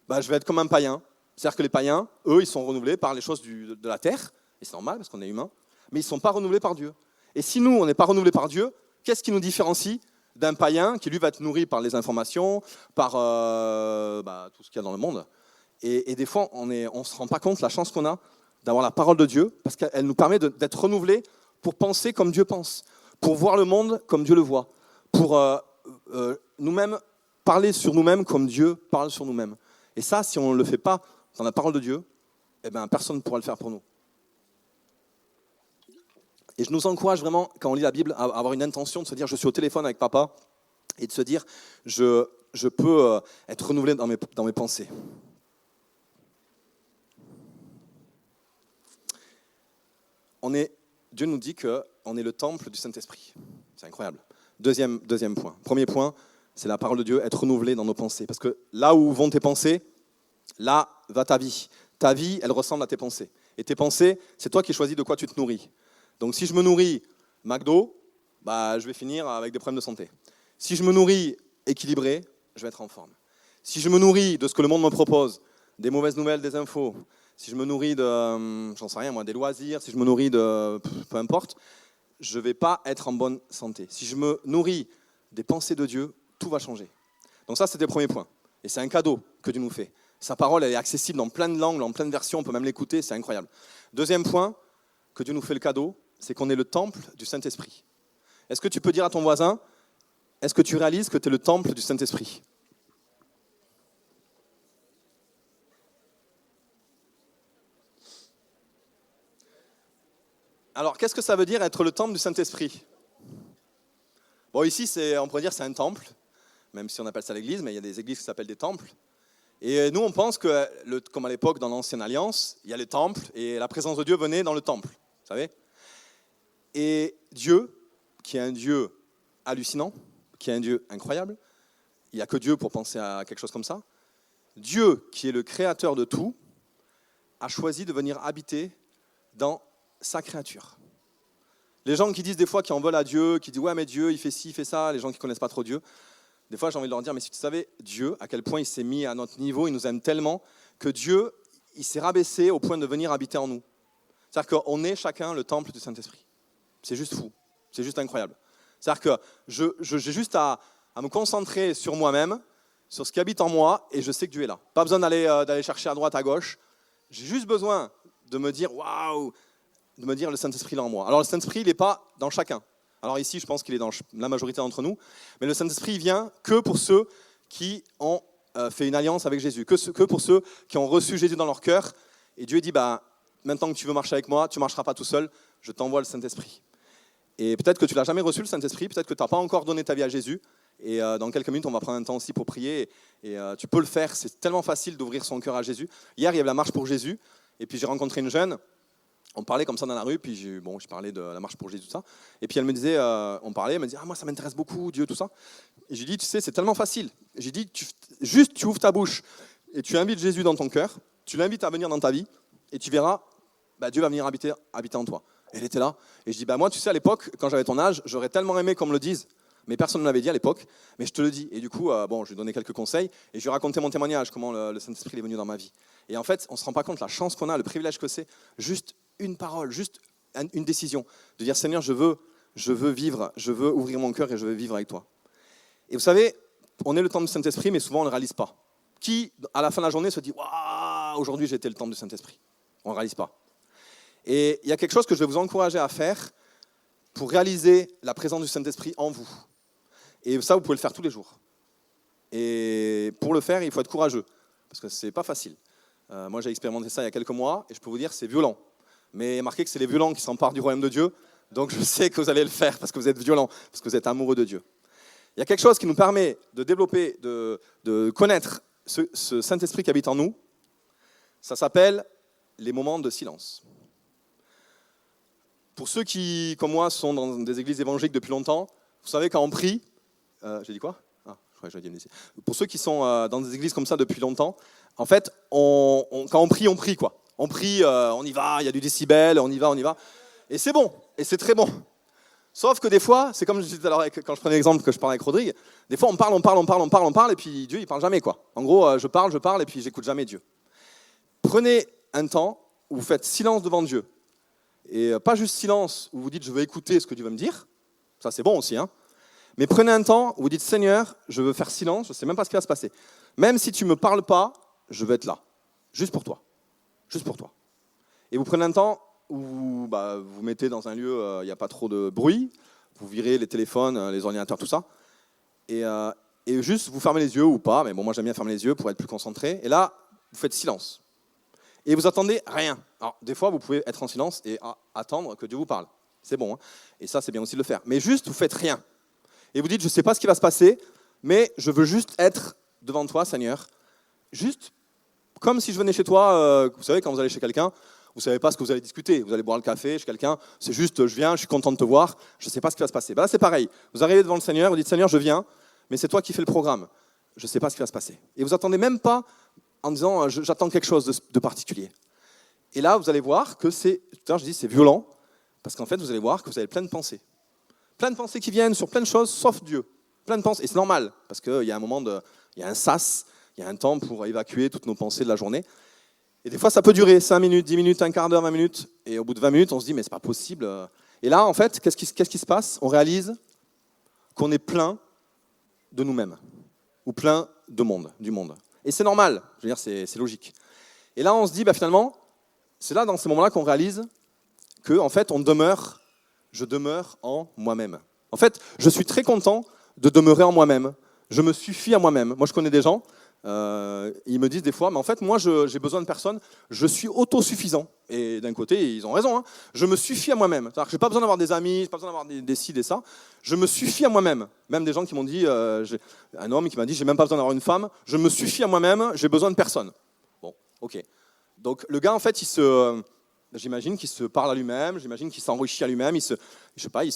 je vais être comme un païen. C'est-à-dire que les païens, eux, ils sont renouvelés par les choses de la terre, et c'est normal parce qu'on est humain, mais ils ne sont pas renouvelés par Dieu. Et si nous, on n'est pas renouvelés par Dieu, qu'est-ce qui nous différencie d'un païen qui, lui, va être nourri par les informations, par tout ce qu'il y a dans le monde. Et des fois, on ne se rend pas compte de la chance qu'on a d'avoir la parole de Dieu, parce qu'elle nous permet d'être renouvelés pour penser comme Dieu pense, pour voir le monde comme Dieu le voit, pour nous-mêmes parler sur nous-mêmes comme Dieu parle sur nous-mêmes. Et ça, si on ne le fait pas dans la parole de Dieu, eh ben, personne ne pourra le faire pour nous. Et je nous encourage vraiment, quand on lit la Bible, à avoir une intention de se dire, je suis au téléphone avec papa, et de se dire, je peux être renouvelé dans mes pensées. Dieu nous dit qu'on est le temple du Saint-Esprit. C'est incroyable. Deuxième point. Premier point, c'est la parole de Dieu, être renouvelé dans nos pensées. Parce que là où vont tes pensées, là va ta vie. Ta vie, elle ressemble à tes pensées. Et tes pensées, c'est toi qui choisis de quoi tu te nourris. Donc si je me nourris McDo, je vais finir avec des problèmes de santé. Si je me nourris équilibré, je vais être en forme. Si je me nourris de ce que le monde me propose, des mauvaises nouvelles, des infos, si je me nourris des loisirs, si je me nourris de peu importe, je ne vais pas être en bonne santé. Si je me nourris des pensées de Dieu, tout va changer. Donc ça, c'était le premier point. Et c'est un cadeau que Dieu nous fait. Sa parole, elle est accessible dans plein de langues, dans plein de versions, on peut même l'écouter, c'est incroyable. Deuxième point, que Dieu nous fait le cadeau, c'est qu'on est le temple du Saint-Esprit. Est-ce que tu peux dire à ton voisin, est-ce que tu réalises que tu es le temple du Saint-Esprit ? Alors, qu'est-ce que ça veut dire être le temple du Saint-Esprit ? Bon, ici, on pourrait dire que c'est un temple, même si on appelle ça l'église, mais il y a des églises qui s'appellent des temples. Et nous, on pense que, comme à l'époque dans l'Ancienne Alliance, il y a les temples, et la présence de Dieu venait dans le temple, vous savez ? Et Dieu, qui est un Dieu hallucinant, qui est un Dieu incroyable, il n'y a que Dieu pour penser à quelque chose comme ça, Dieu, qui est le créateur de tout, a choisi de venir habiter dans sa créature. Les gens qui disent des fois, qui en veulent à Dieu, qui disent « ouais mais Dieu, il fait ci, il fait ça », les gens qui ne connaissent pas trop Dieu, des fois j'ai envie de leur dire « mais si tu savais, Dieu, à quel point il s'est mis à notre niveau, il nous aime tellement, que Dieu, il s'est rabaissé au point de venir habiter en nous. » C'est-à-dire qu'on est chacun le temple du Saint-Esprit. C'est juste fou, c'est juste incroyable. C'est-à-dire que j'ai juste à me concentrer sur moi-même, sur ce qui habite en moi, et je sais que Dieu est là. Pas besoin d'aller chercher à droite, à gauche. J'ai juste besoin de me dire « waouh !» de me dire le Saint-Esprit est en moi. Alors le Saint-Esprit, il n'est pas dans chacun. Alors ici, je pense qu'il est dans la majorité d'entre nous, mais le Saint-Esprit vient que pour ceux qui ont fait une alliance avec Jésus, que pour ceux qui ont reçu Jésus dans leur cœur. Et Dieu dit, maintenant que tu veux marcher avec moi, tu ne marcheras pas tout seul, je t'envoie le Saint-Esprit. Et peut-être que tu ne l'as jamais reçu, le Saint-Esprit, peut-être que tu n'as pas encore donné ta vie à Jésus. Et dans quelques minutes, on va prendre un temps aussi pour prier. Et tu peux le faire, c'est tellement facile d'ouvrir son cœur à Jésus. Hier, il y avait la marche pour Jésus, et puis j'ai rencontré une jeune. On parlait comme ça dans la rue, puis je parlais de la marche pour Jésus, tout ça. Et puis elle me disait, elle me disait, moi ça m'intéresse beaucoup, Dieu, tout ça. Et j'ai dit, tu sais, c'est tellement facile. J'ai dit, tu ouvres ta bouche et tu invites Jésus dans ton cœur, tu l'invites à venir dans ta vie, et tu verras, Dieu va venir habiter en toi. Et elle était là. Et je dis, moi, tu sais, à l'époque, quand j'avais ton âge, j'aurais tellement aimé qu'on me le dise, mais personne ne me l'avait dit à l'époque, mais je te le dis. Et du coup, je lui ai donné quelques conseils, et je lui ai raconté mon témoignage, comment le Saint-Esprit est venu dans ma vie. Et en fait, on ne se rend pas compte la chance qu'on a, le privilège que c'est, juste une parole, juste une décision, de dire Seigneur, je veux vivre, je veux ouvrir mon cœur et je veux vivre avec toi. Et vous savez, on est le temple du Saint-Esprit, mais souvent on ne le réalise pas. Qui, à la fin de la journée, se dit waouh, aujourd'hui j'ai été le temple du Saint-Esprit? On ne le réalise pas. Et il y a quelque chose que je vais vous encourager à faire pour réaliser la présence du Saint-Esprit en vous. Et ça, vous pouvez le faire tous les jours. Et pour le faire, il faut être courageux, parce que ce n'est pas facile. Moi, j'ai expérimenté ça il y a quelques mois, et je peux vous dire que c'est violent. Mais marquez que c'est les violents qui s'emparent du royaume de Dieu, donc je sais que vous allez le faire, parce que vous êtes violents, parce que vous êtes amoureux de Dieu. Il y a quelque chose qui nous permet de développer, de connaître ce Saint-Esprit qui habite en nous. Ça s'appelle les moments de silence. Pour ceux qui, comme moi, sont dans des églises évangéliques depuis longtemps, vous savez, quand on prie... j'ai dit quoi? Je crois que j'avais dit ici. Pour ceux qui sont dans des églises comme ça depuis longtemps, en fait, quand on prie, quoi. On prie, on y va, il y a du décibel, on y va. Et c'est bon, et c'est très bon. Sauf que des fois, c'est comme je disais tout à l'heure, quand je prenais l'exemple que je parlais avec Rodrigue, des fois on parle, et puis Dieu, il parle jamais, quoi. En gros, je parle, et puis j'écoute jamais Dieu. Prenez un temps où vous faites silence devant Dieu. Et pas juste silence où vous dites « je veux écouter ce que Dieu va me dire ». Ça, c'est bon aussi. Hein. Mais prenez un temps où vous dites « Seigneur, je veux faire silence, je ne sais même pas ce qui va se passer. Même si tu ne me parles pas, je veux être là. Juste pour toi. Juste pour toi. » Et vous prenez un temps où vous mettez dans un lieu, il n'y a pas trop de bruit, vous virez les téléphones, les ordinateurs, tout ça. Et juste, vous fermez les yeux ou pas, mais bon, moi j'aime bien fermer les yeux pour être plus concentré. Et là, vous faites silence. Et vous attendez rien. Alors, des fois, vous pouvez être en silence et attendre que Dieu vous parle. C'est bon, hein. Et ça, c'est bien aussi de le faire. Mais juste, vous faites rien. Et vous dites, je ne sais pas ce qui va se passer, mais je veux juste être devant toi, Seigneur. Juste comme si je venais chez toi, vous savez, quand vous allez chez quelqu'un, vous ne savez pas ce que vous allez discuter. Vous allez boire le café chez quelqu'un, c'est juste, je viens, je suis content de te voir, je ne sais pas ce qui va se passer. Ben là, c'est pareil. Vous arrivez devant le Seigneur, vous dites, Seigneur, je viens, mais c'est toi qui fais le programme. Je ne sais pas ce qui va se passer. Et vous n'attendez même pas en disant, j'attends quelque chose de particulier. Et là, vous allez voir que tout à l'heure, je dis, c'est violent, parce qu'en fait, vous allez voir que vous avez plein de pensées. Plein de pensées qui viennent sur plein de choses, sauf Dieu. Plein de pensées. Et c'est normal, parce qu'il y a un moment, il y a un sas, il y a un temps pour évacuer toutes nos pensées de la journée. Et des fois, ça peut durer 5 minutes, 10 minutes, un quart d'heure, 20 minutes. Et au bout de 20 minutes, on se dit, mais c'est pas possible. Et là, en fait, qu'est-ce qui se passe? On réalise qu'on est plein de nous-mêmes, ou plein du monde. Et c'est normal, je veux dire, c'est logique. Et là, on se dit, finalement, c'est là, dans ces moments-là, qu'on réalise que, en fait, je demeure en moi-même. En fait, je suis très content de demeurer en moi-même. Je me suffis à moi-même. Moi, je connais des gens, ils me disent des fois, mais en fait, moi, j'ai besoin de personne, je suis autosuffisant. Et d'un côté, ils ont raison, hein. Je me suffis à moi-même. C'est-à-dire que je n'ai pas besoin d'avoir des amis, je n'ai pas besoin d'avoir des ci, des ça. Je me suffis à moi-même. Même des gens qui m'ont dit, un homme qui m'a dit, j'ai même pas besoin d'avoir une femme, je me suffis à moi-même, j'ai besoin de personne. Bon, ok. Donc le gars, en fait, j'imagine qu'il se parle à lui-même, j'imagine qu'il s'enrichit à lui-même, il se parle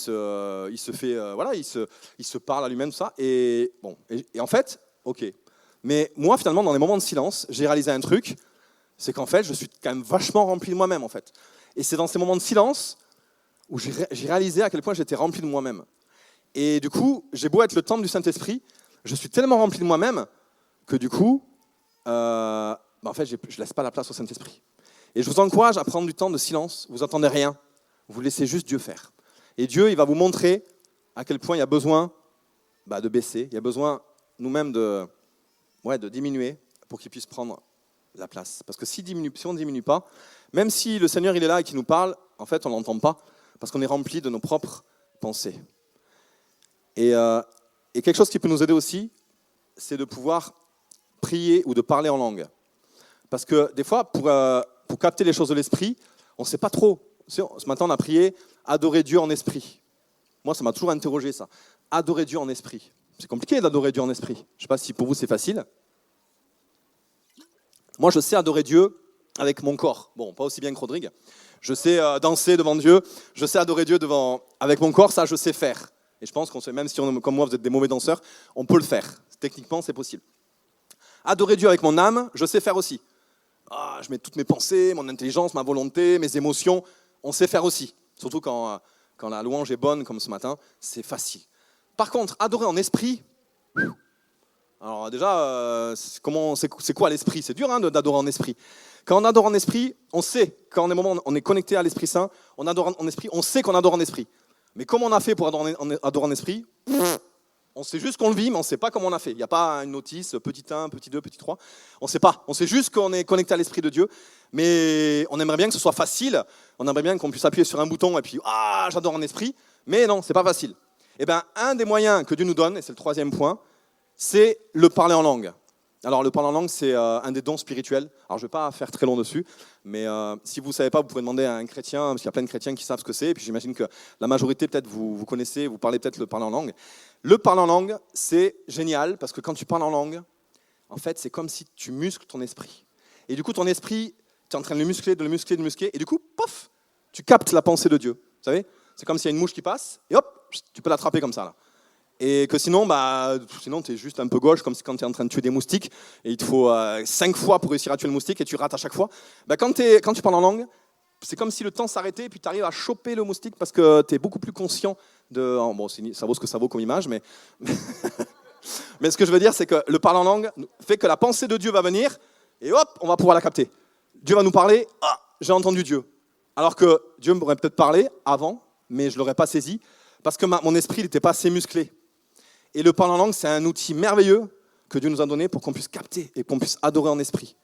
à lui-même, tout ça. Et en fait, ok. Mais moi, finalement, dans les moments de silence, j'ai réalisé un truc, c'est qu'en fait, je suis quand même vachement rempli de moi-même, en fait. Et c'est dans ces moments de silence où j'ai réalisé à quel point j'étais rempli de moi-même. Et du coup, j'ai beau être le temple du Saint-Esprit, je suis tellement rempli de moi-même que du coup, en fait, je ne laisse pas la place au Saint-Esprit. Et je vous encourage à prendre du temps de silence, vous n'entendez rien, vous laissez juste Dieu faire. Et Dieu, il va vous montrer à quel point il y a besoin de baisser, il y a besoin nous-mêmes de diminuer pour qu'il puisse prendre la place. Parce que si on ne diminue pas, même si le Seigneur il est là et qu'il nous parle, en fait, on ne l'entend pas, parce qu'on est rempli de nos propres pensées. Et quelque chose qui peut nous aider aussi, c'est de pouvoir prier ou de parler en langue. Parce que des fois, pour capter les choses de l'esprit, on ne sait pas trop. Ce matin, on a prié « Adorer Dieu en esprit ». Moi, ça m'a toujours interrogé, ça. Adorer Dieu en esprit. C'est compliqué d'adorer Dieu en esprit. Je ne sais pas si pour vous, c'est facile. Moi, je sais adorer Dieu avec mon corps. Bon, pas aussi bien que Rodrigue. Je sais danser devant Dieu. Je sais adorer Dieu avec mon corps, ça, je sais faire. Et je pense qu'on sait, même si, comme moi, vous êtes des mauvais danseurs, on peut le faire. Techniquement, c'est possible. Adorer Dieu avec mon âme, je sais faire aussi. Je mets toutes mes pensées, mon intelligence, ma volonté, mes émotions. On sait faire aussi. Surtout quand la louange est bonne, comme ce matin, c'est facile. Par contre, adorer en esprit, alors déjà, c'est quoi l'esprit? C'est dur d'adorer en esprit. Quand on adore en esprit, on sait, quand on est connecté à l'Esprit Saint, on adore en esprit, on sait qu'on adore en esprit. Mais comment on a fait pour adorer en esprit? On sait juste qu'on le vit, mais on ne sait pas comment on a fait. Il n'y a pas une notice, petit 1, petit 2, petit 3. On ne sait pas. On sait juste qu'on est connecté à l'Esprit de Dieu. Mais on aimerait bien que ce soit facile. On aimerait bien qu'on puisse appuyer sur un bouton et puis « j'adore en esprit ». Mais non, ce n'est pas facile. Eh bien, un des moyens que Dieu nous donne, et c'est le troisième point, c'est le parler en langue. Alors, le parler en langue, c'est un des dons spirituels. Alors, je ne vais pas faire très long dessus, mais si vous ne savez pas, vous pouvez demander à un chrétien, parce qu'il y a plein de chrétiens qui savent ce que c'est, et puis j'imagine que la majorité, peut-être, vous connaissez, vous parlez peut-être le parler en langue. Le parler en langue, c'est génial, parce que quand tu parles en langue, en fait, c'est comme si tu muscles ton esprit. Et du coup, ton esprit, tu es en train de le muscler, et du coup, pof, tu captes la pensée de Dieu. Vous savez? C'est comme s'il y a une mouche qui passe, et hop, tu peux l'attraper comme ça, là. Et que sinon tu es juste un peu gauche, comme quand tu es en train de tuer des moustiques, et il te faut 5 fois pour réussir à tuer le moustique, et tu rates à chaque fois. Quand tu parles en langue, c'est comme si le temps s'arrêtait, et puis tu arrives à choper le moustique, parce que tu es beaucoup plus conscient de... Bon, ça vaut ce que ça vaut comme image, mais... mais ce que je veux dire, c'est que le parler en langue fait que la pensée de Dieu va venir, et hop, on va pouvoir la capter. Dieu va nous parler, ah, j'ai entendu Dieu. Alors que Dieu m'aurait peut-être parlé avant, mais je ne l'aurais pas saisi, parce que mon esprit n'était pas assez musclé. Et le parler en langue, c'est un outil merveilleux que Dieu nous a donné pour qu'on puisse capter et qu'on puisse adorer en esprit.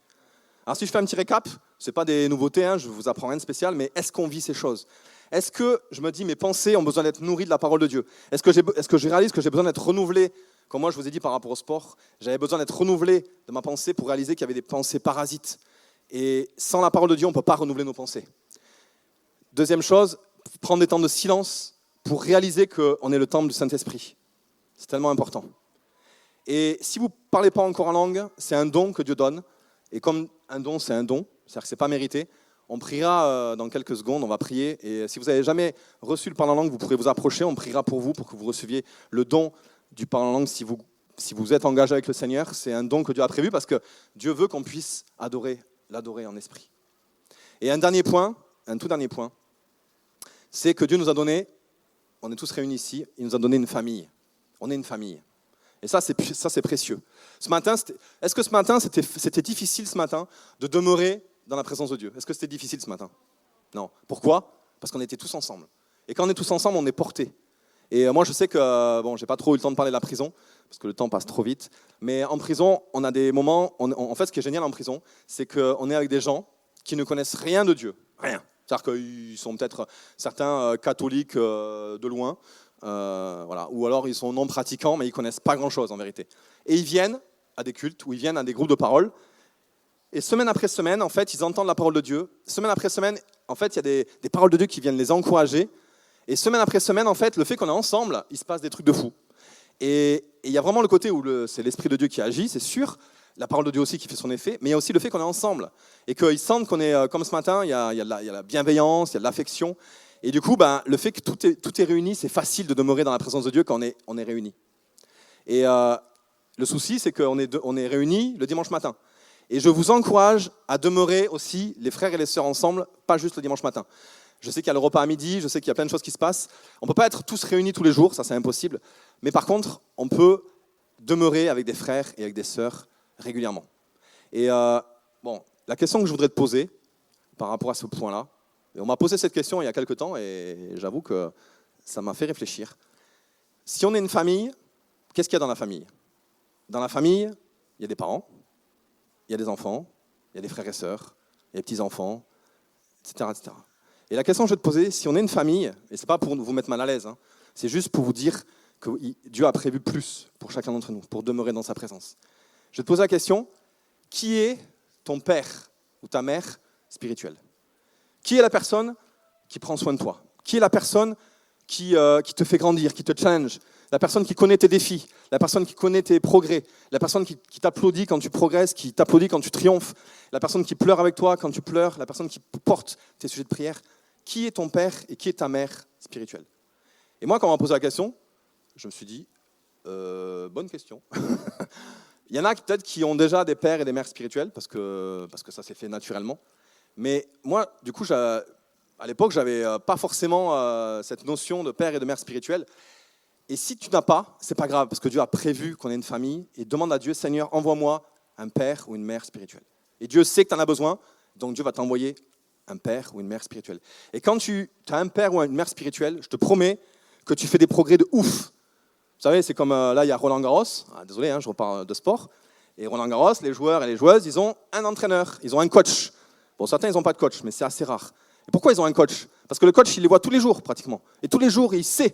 Alors si je fais un petit récap, ce n'est pas des nouveautés, je ne vous apprends rien de spécial, mais est-ce qu'on vit ces choses? Est-ce que je me dis mes pensées ont besoin d'être nourries de la parole de Dieu? Est-ce que je réalise que j'ai besoin d'être renouvelé? Comme moi je vous ai dit par rapport au sport, j'avais besoin d'être renouvelé de ma pensée pour réaliser qu'il y avait des pensées parasites. Et sans la parole de Dieu, on ne peut pas renouveler nos pensées. Deuxième chose, prendre des temps de silence pour réaliser qu'on est le temple du Saint-Esprit. C'est tellement important. Et si vous ne parlez pas encore en langue, c'est un don que Dieu donne. Et comme un don, c'est un don, c'est-à-dire que ce n'est pas mérité, on priera dans quelques secondes, on va prier. Et si vous n'avez jamais reçu le parler en langue, vous pourrez vous approcher, on priera pour vous, pour que vous receviez le don du parler en langue si vous êtes engagé avec le Seigneur. C'est un don que Dieu a prévu parce que Dieu veut qu'on puisse l'adorer en esprit. Et un tout dernier point, c'est que Dieu nous a donné, on est tous réunis ici, il nous a donné une famille. On est une famille. Et ça, c'est précieux. Est-ce que ce matin, c'était difficile ce matin de demeurer dans la présence de Dieu? Est-ce que c'était difficile ce matin? Non. Pourquoi? Parce qu'on était tous ensemble. Et quand on est tous ensemble, on est portés. Et moi, je sais que, j'ai pas trop eu le temps de parler de la prison, parce que le temps passe trop vite. Mais en prison, on a des moments, en fait, ce qui est génial en prison, c'est qu'on est avec des gens qui ne connaissent rien de Dieu. Rien. C'est-à-dire qu'ils sont peut-être certains catholiques de loin, voilà. Ou alors ils sont non pratiquants, mais ils ne connaissent pas grand-chose en vérité. Et ils viennent à des cultes, ou ils viennent à des groupes de parole, et semaine après semaine, en fait, ils entendent la parole de Dieu. Semaine après semaine, en fait, il y a des paroles de Dieu qui viennent les encourager. Et semaine après semaine, en fait, le fait qu'on est ensemble, il se passe des trucs de fou. Et il y a vraiment le côté où c'est l'Esprit de Dieu qui agit, c'est sûr, la parole de Dieu aussi qui fait son effet, mais il y a aussi le fait qu'on est ensemble. Et qu'ils sentent qu'on est, comme ce matin, il y a la bienveillance, il y a de l'affection. Et du coup, le fait que tout est réuni, c'est facile de demeurer dans la présence de Dieu quand on est réunis. Et le souci, c'est qu'on est réunis le dimanche matin. Et je vous encourage à demeurer aussi, les frères et les sœurs ensemble, pas juste le dimanche matin. Je sais qu'il y a le repas à midi, je sais qu'il y a plein de choses qui se passent. On ne peut pas être tous réunis tous les jours, ça c'est impossible. Mais par contre, on peut demeurer avec des frères et avec des sœurs régulièrement. Et la question que je voudrais te poser par rapport à ce point-là, et on m'a posé cette question il y a quelques temps et j'avoue que ça m'a fait réfléchir. Si on est une famille, qu'est-ce qu'il y a dans la famille? Dans la famille, il y a des parents, il y a des enfants, il y a des frères et sœurs, il y a des petits-enfants, etc., etc. Et la question que je vais te poser, si on est une famille, et ce n'est pas pour vous mettre mal à l'aise, c'est juste pour vous dire que Dieu a prévu plus pour chacun d'entre nous, pour demeurer dans sa présence. Je vais te poser la question, qui est ton père ou ta mère spirituelle? Qui est la personne qui prend soin de toi? Qui est la personne qui te fait grandir, qui te challenge? La personne qui connaît tes défis, la personne qui connaît tes progrès, la personne qui t'applaudit quand tu progresses, qui t'applaudit quand tu triomphes, la personne qui pleure avec toi quand tu pleures, la personne qui porte tes sujets de prière. Qui est ton père et qui est ta mère spirituelle? Et moi, quand on m'a posé la question, je me suis dit, bonne question. Il y en a peut-être qui ont déjà des pères et des mères spirituels, parce que ça s'est fait naturellement. Mais moi, du coup, à l'époque, je n'avais pas forcément cette notion de père et de mère spirituelle. Et si tu n'as pas, c'est pas grave, parce que Dieu a prévu qu'on ait une famille, et demande à Dieu, Seigneur, envoie-moi un père ou une mère spirituelle. Et Dieu sait que tu en as besoin, donc Dieu va t'envoyer un père ou une mère spirituelle. Et quand tu as un père ou une mère spirituelle, je te promets que tu fais des progrès de ouf. Vous savez, c'est comme là, il y a Roland Garros. Désolé, je repars de sport. Et Roland Garros, les joueurs et les joueuses, ils ont un entraîneur, ils ont un coach. Bon, certains, ils n'ont pas de coach, mais c'est assez rare. Et pourquoi ils ont un coach? Parce que le coach, il les voit tous les jours, pratiquement. Et tous les jours, il sait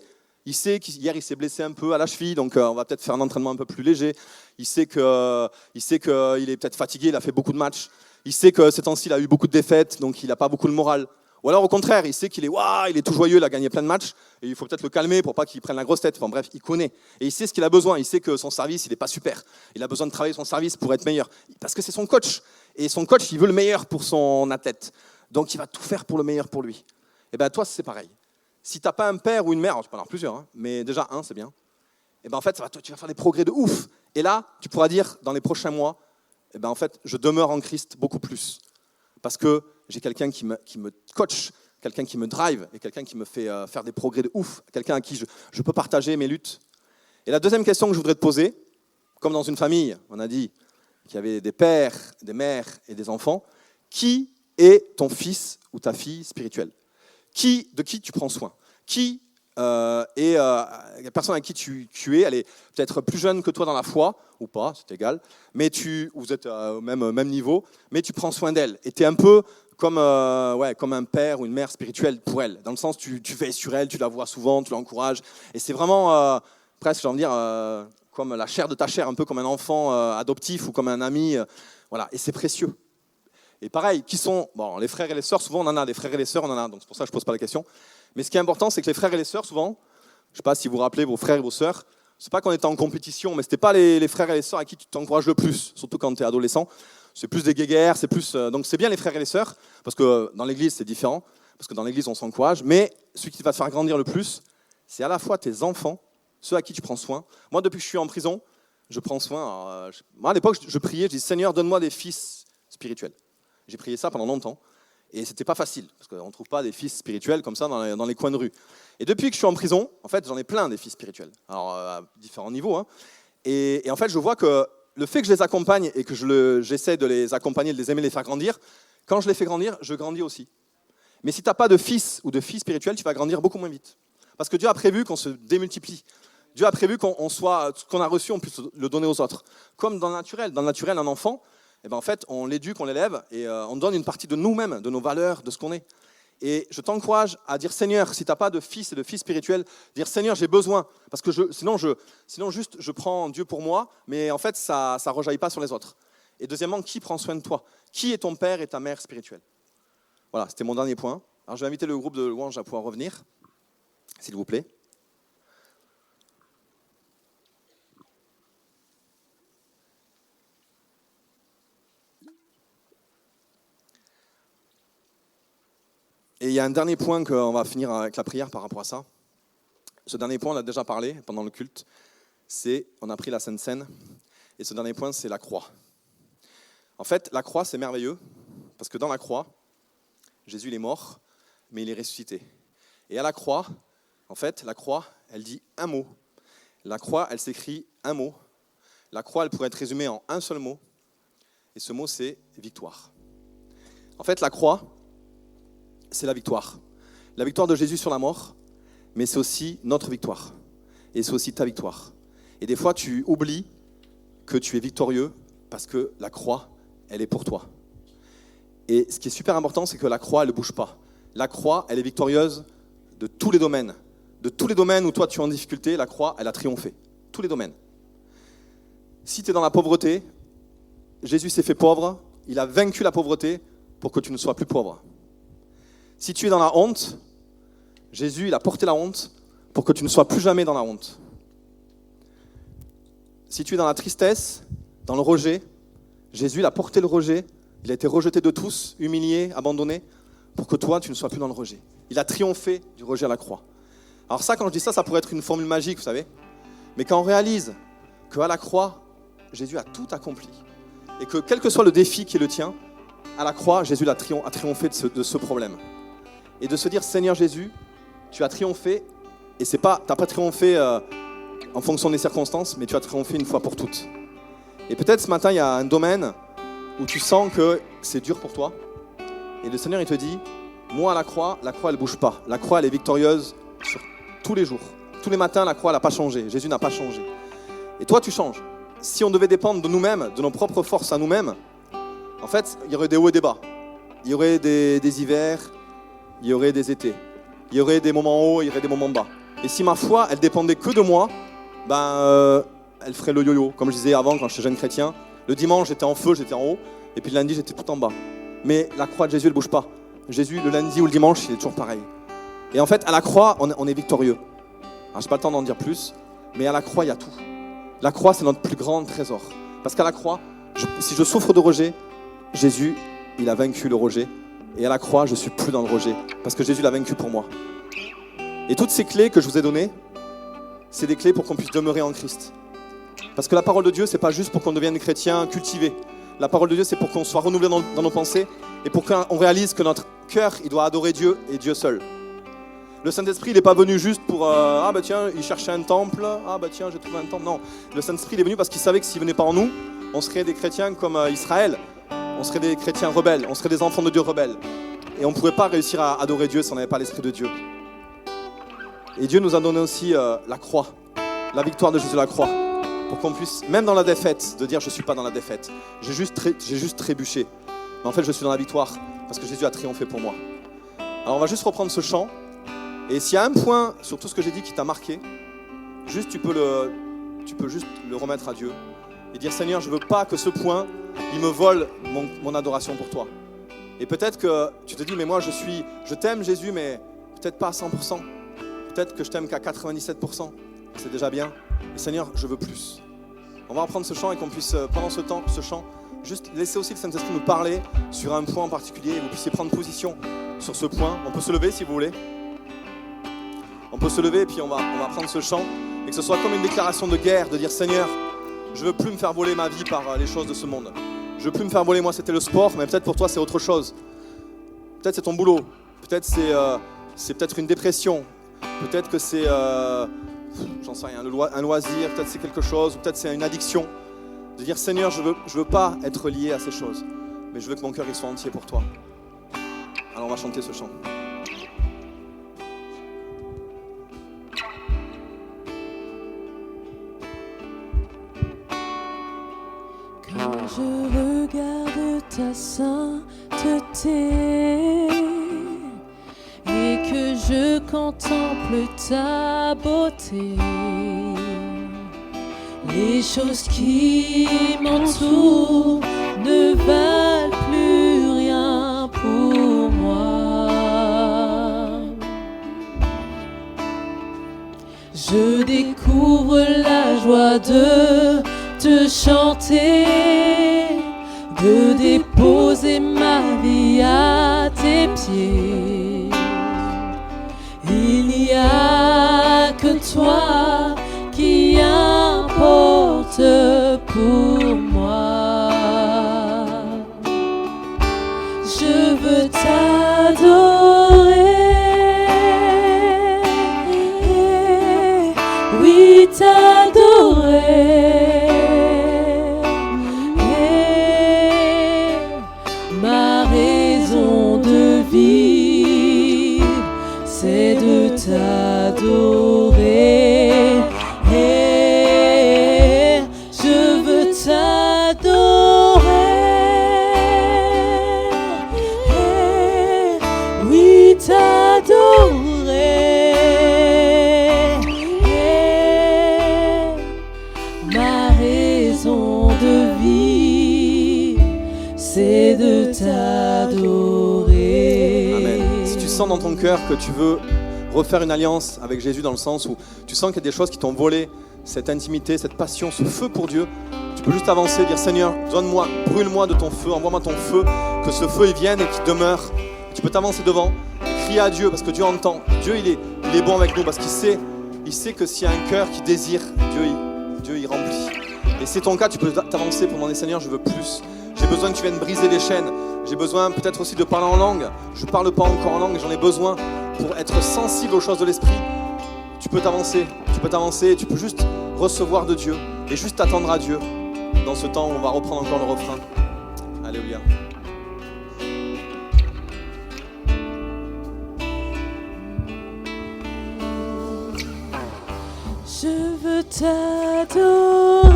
qu'hier, il s'est blessé un peu à la cheville, donc on va peut-être faire un entraînement un peu plus léger. Il sait qu'il est peut-être fatigué, il a fait beaucoup de matchs. Il sait que ces temps-ci, il a eu beaucoup de défaites, donc il n'a pas beaucoup le moral. Ou alors au contraire, il sait qu'il est tout joyeux, il a gagné plein de matchs, et il faut peut-être le calmer pour pas qu'il prenne la grosse tête. Enfin bref, il connaît. Et il sait ce qu'il a besoin, il sait que son service, il n'est pas super. Il a besoin de travailler son service pour être meilleur. Parce que c'est son coach. Et son coach, il veut le meilleur pour son athlète. Donc il va tout faire pour le meilleur pour lui. Et bien toi, c'est pareil. Si tu n'as pas un père ou une mère, alors tu peux en avoir plusieurs, mais déjà un, c'est bien. Et ben en fait, tu vas faire des progrès de ouf. Et là, tu pourras dire dans les prochains mois, et ben en fait, je demeure en Christ beaucoup plus. Parce que j'ai quelqu'un qui me coach, quelqu'un qui me drive, et quelqu'un qui me fait faire des progrès de ouf, quelqu'un à qui je peux partager mes luttes. Et la deuxième question que je voudrais te poser, comme dans une famille, on a dit qu'il y avait des pères, des mères et des enfants, Qui est ton fils ou ta fille spirituelle? De qui tu prends soin? Qui est la personne avec qui tu es? Elle est peut-être plus jeune que toi dans la foi, ou pas, c'est égal, mais vous êtes au même niveau, mais tu prends soin d'elle. Et tu es un peu comme un père ou une mère spirituelle pour elle. Dans le sens, tu veilles sur elle, tu la vois souvent, tu l'encourages. Et c'est vraiment presque, j'ai envie de dire, comme la chair de ta chair, un peu comme un enfant adoptif ou comme un ami. Voilà, et c'est précieux. Et pareil, qui sont les frères et les sœurs? Souvent, on en a des frères et les sœurs, on en a. Donc c'est pour ça que je ne pose pas la question. Mais ce qui est important, c'est que les frères et les sœurs, souvent, je ne sais pas si vous vous rappelez vos frères et vos sœurs, c'est pas qu'on était en compétition, mais ce n'était pas les frères et les sœurs à qui tu t'encourages le plus, surtout quand tu es adolescent. C'est plus des guéguerres, c'est plus. Donc c'est bien les frères et les sœurs, parce que dans l'église, c'est différent, parce que dans l'église, on s'encourage. Mais celui qui va te faire grandir le plus, c'est à la fois tes enfants, ceux à qui tu prends soin. Moi, depuis que je suis en prison, je prends soin. Moi, à l'époque, je priais, je dis Seigneur, donne-moi des fils spirituels. J'ai prié ça pendant longtemps. Et c'était pas facile, parce qu'on ne trouve pas des fils spirituels comme ça dans les coins de rue. Et depuis que je suis en prison, en fait, j'en ai plein des fils spirituels, alors à différents niveaux. Hein. Et en fait, je vois que le fait que je les accompagne et que j'essaie de les accompagner, de les aimer, de les faire grandir, quand je les fais grandir, je grandis aussi. Mais si tu n'as pas de fils ou de fille spirituelle, tu vas grandir beaucoup moins vite. Parce que Dieu a prévu qu'on se démultiplie. Dieu a prévu qu'on soit, ce qu'on a reçu, on puisse le donner aux autres. Comme dans le naturel. Dans le naturel, un enfant, en fait, on l'éduque, on l'élève et on donne une partie de nous-mêmes, de nos valeurs, de ce qu'on est. Et je t'encourage à dire Seigneur, si tu n'as pas de fils et de filles spirituelles, dire Seigneur, j'ai besoin. Parce que sinon, juste, je prends Dieu pour moi, mais en fait, ça ne rejaillit pas sur les autres. Et deuxièmement, qui prend soin de toi? Qui est ton père et ta mère spirituelle? Voilà, c'était mon dernier point. Alors, je vais inviter le groupe de louanges à pouvoir revenir, s'il vous plaît. Et il y a un dernier point qu'on va finir avec la prière par rapport à ça. Ce dernier point, on a déjà parlé pendant le culte. On a pris la Sainte Seine. Et ce dernier point, c'est la croix. En fait, la croix, c'est merveilleux. Parce que dans la croix, Jésus il est mort, mais il est ressuscité. Et à la croix, en fait, la croix, elle dit un mot. La croix, elle s'écrit un mot. La croix, elle pourrait être résumée en un seul mot. Et ce mot, c'est victoire. En fait, la croix, c'est la victoire. La victoire de Jésus sur la mort, mais c'est aussi notre victoire. Et c'est aussi ta victoire. Et des fois, tu oublies que tu es victorieux parce que la croix, elle est pour toi. Et ce qui est super important, c'est que la croix, elle ne bouge pas. La croix, elle est victorieuse de tous les domaines. De tous les domaines où toi, tu es en difficulté, la croix, elle a triomphé. Tous les domaines. Si tu es dans la pauvreté, Jésus s'est fait pauvre, il a vaincu la pauvreté pour que tu ne sois plus pauvre. Si tu es dans la honte, Jésus, il a porté la honte pour que tu ne sois plus jamais dans la honte. Si tu es dans la tristesse, dans le rejet, Jésus, il a porté le rejet, il a été rejeté de tous, humilié, abandonné, pour que toi, tu ne sois plus dans le rejet. Il a triomphé du rejet à la croix. Alors ça, quand je dis ça, ça pourrait être une formule magique, vous savez. Mais quand on réalise qu'à la croix, Jésus a tout accompli, et que quel que soit le défi qui est le tien, à la croix, Jésus a triomphé de ce problème. Et de se dire, Seigneur Jésus, tu as triomphé, et tu n'as pas triomphé en fonction des circonstances, mais tu as triomphé une fois pour toutes. Et peut-être ce matin, il y a un domaine où tu sens que c'est dur pour toi, et le Seigneur, il te dit, moi à la croix, elle ne bouge pas. La croix, elle est victorieuse sur tous les jours. Tous les matins, la croix, elle n'a pas changé. Jésus n'a pas changé. Et toi, tu changes. Si on devait dépendre de nous-mêmes, de nos propres forces à nous-mêmes, en fait, il y aurait des hauts et des bas. Il y aurait des hivers, il y aurait des étés. Il y aurait des moments hauts, il y aurait des moments bas. Et si ma foi, elle dépendait que de moi, elle ferait le yo-yo. Comme je disais avant, quand j'étais jeune chrétien, le dimanche, j'étais en feu, j'étais en haut, et puis le lundi, j'étais tout en bas. Mais la croix de Jésus, elle ne bouge pas. Jésus, le lundi ou le dimanche, il est toujours pareil. Et en fait, à la croix, on est victorieux. Alors, je n'ai pas le temps d'en dire plus, mais à la croix, il y a tout. La croix, c'est notre plus grand trésor. Parce qu'à la croix, si je souffre de rejet, Jésus, il a vaincu le rejet. Et à la croix, je ne suis plus dans le rejet. Parce que Jésus l'a vaincu pour moi. Et toutes ces clés que je vous ai données, c'est des clés pour qu'on puisse demeurer en Christ. Parce que la parole de Dieu, ce n'est pas juste pour qu'on devienne chrétien cultivé. La parole de Dieu, c'est pour qu'on soit renouvelé dans nos pensées et pour qu'on réalise que notre cœur, il doit adorer Dieu et Dieu seul. Le Saint-Esprit, il n'est pas venu juste pour tiens, il cherchait un temple, tiens, j'ai trouvé un temple. Non, le Saint-Esprit, il est venu parce qu'il savait que s'il ne venait pas en nous, on serait des chrétiens comme Israël. on serait des chrétiens rebelles, on serait des enfants de Dieu rebelles. Et on ne pourrait pas réussir à adorer Dieu si on n'avait pas l'Esprit de Dieu. Et Dieu nous a donné aussi la croix, la victoire de Jésus à la croix, pour qu'on puisse, même dans la défaite, de dire je ne suis pas dans la défaite. J'ai juste trébuché. Mais en fait, je suis dans la victoire parce que Jésus a triomphé pour moi. Alors on va juste reprendre ce chant. Et s'il y a un point sur tout ce que j'ai dit qui t'a marqué, juste tu peux juste le remettre à Dieu et dire Seigneur, je ne veux pas que ce point, il me vole mon adoration pour toi. Et peut-être que tu te dis, mais moi je t'aime Jésus, mais peut-être pas à 100%. Peut-être que je t'aime qu'à 97%. C'est déjà bien. Et Seigneur, je veux plus. On va reprendre ce chant et qu'on puisse, pendant ce chant, juste laisser aussi le Saint-Esprit nous parler sur un point en particulier et vous puissiez prendre position sur ce point. On peut se lever si vous voulez. On peut se lever et puis on va prendre ce chant et que ce soit comme une déclaration de guerre, de dire Seigneur, je veux plus me faire voler ma vie par les choses de ce monde. Je veux plus me faire voler, moi c'était le sport, mais peut-être pour toi c'est autre chose. Peut-être c'est ton boulot, peut-être c'est peut-être une dépression, peut-être que c'est, j'en sais rien, un loisir, peut-être c'est quelque chose, ou peut-être c'est une addiction. De dire Seigneur, je veux pas être lié à ces choses, mais je veux que mon cœur il soit entier pour toi. Alors on va chanter ce chant. Quand je regarde ta sainteté et que je contemple ta beauté, les choses qui m'entourent ne valent plus rien pour moi. Je découvre la joie de te chanter, de déposer ma vie à tes pieds. Il n'y a que toi qui importe pour moi. Je veux t'adorer, oui t'adorer. Ma raison de vivre, c'est de t'adorer. Je veux t'adorer. Oui, t'adorer. Ma raison de vivre, c'est de t'adorer. Amen. Si tu sens dans ton cœur que tu veux refaire une alliance avec Jésus dans le sens où tu sens qu'il y a des choses qui t'ont volé, cette intimité, cette passion, ce feu pour Dieu, tu peux juste avancer, dire Seigneur, donne-moi, brûle-moi de ton feu, envoie-moi ton feu, que ce feu il vienne et qu'il demeure. Tu peux t'avancer devant et crier à Dieu parce que Dieu entend. Dieu il est bon avec nous parce qu'il sait que s'il y a un cœur qui désire, Dieu il remplit. Et c'est ton cas, tu peux t'avancer pour demander Seigneur, je veux plus. J'ai besoin que tu viennes briser les chaînes. J'ai besoin peut-être aussi de parler en langue. Je ne parle pas encore en langue et j'en ai besoin pour être sensible aux choses de l'esprit. Tu peux t'avancer, tu peux juste recevoir de Dieu et juste t'attendre à Dieu. Dans ce temps, on va reprendre encore le refrain. Alléluia. Je veux t'adorer,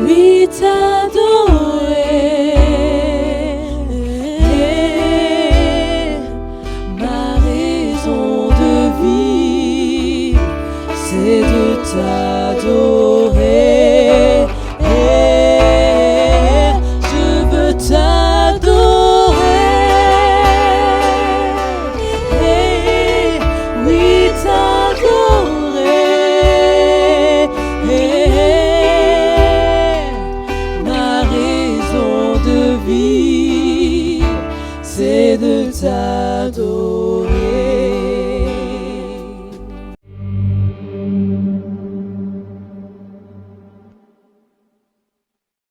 oui t'adorer. Ma raison de vivre, c'est de t'adorer. Je veux t'adorer. C'est de t'adorer.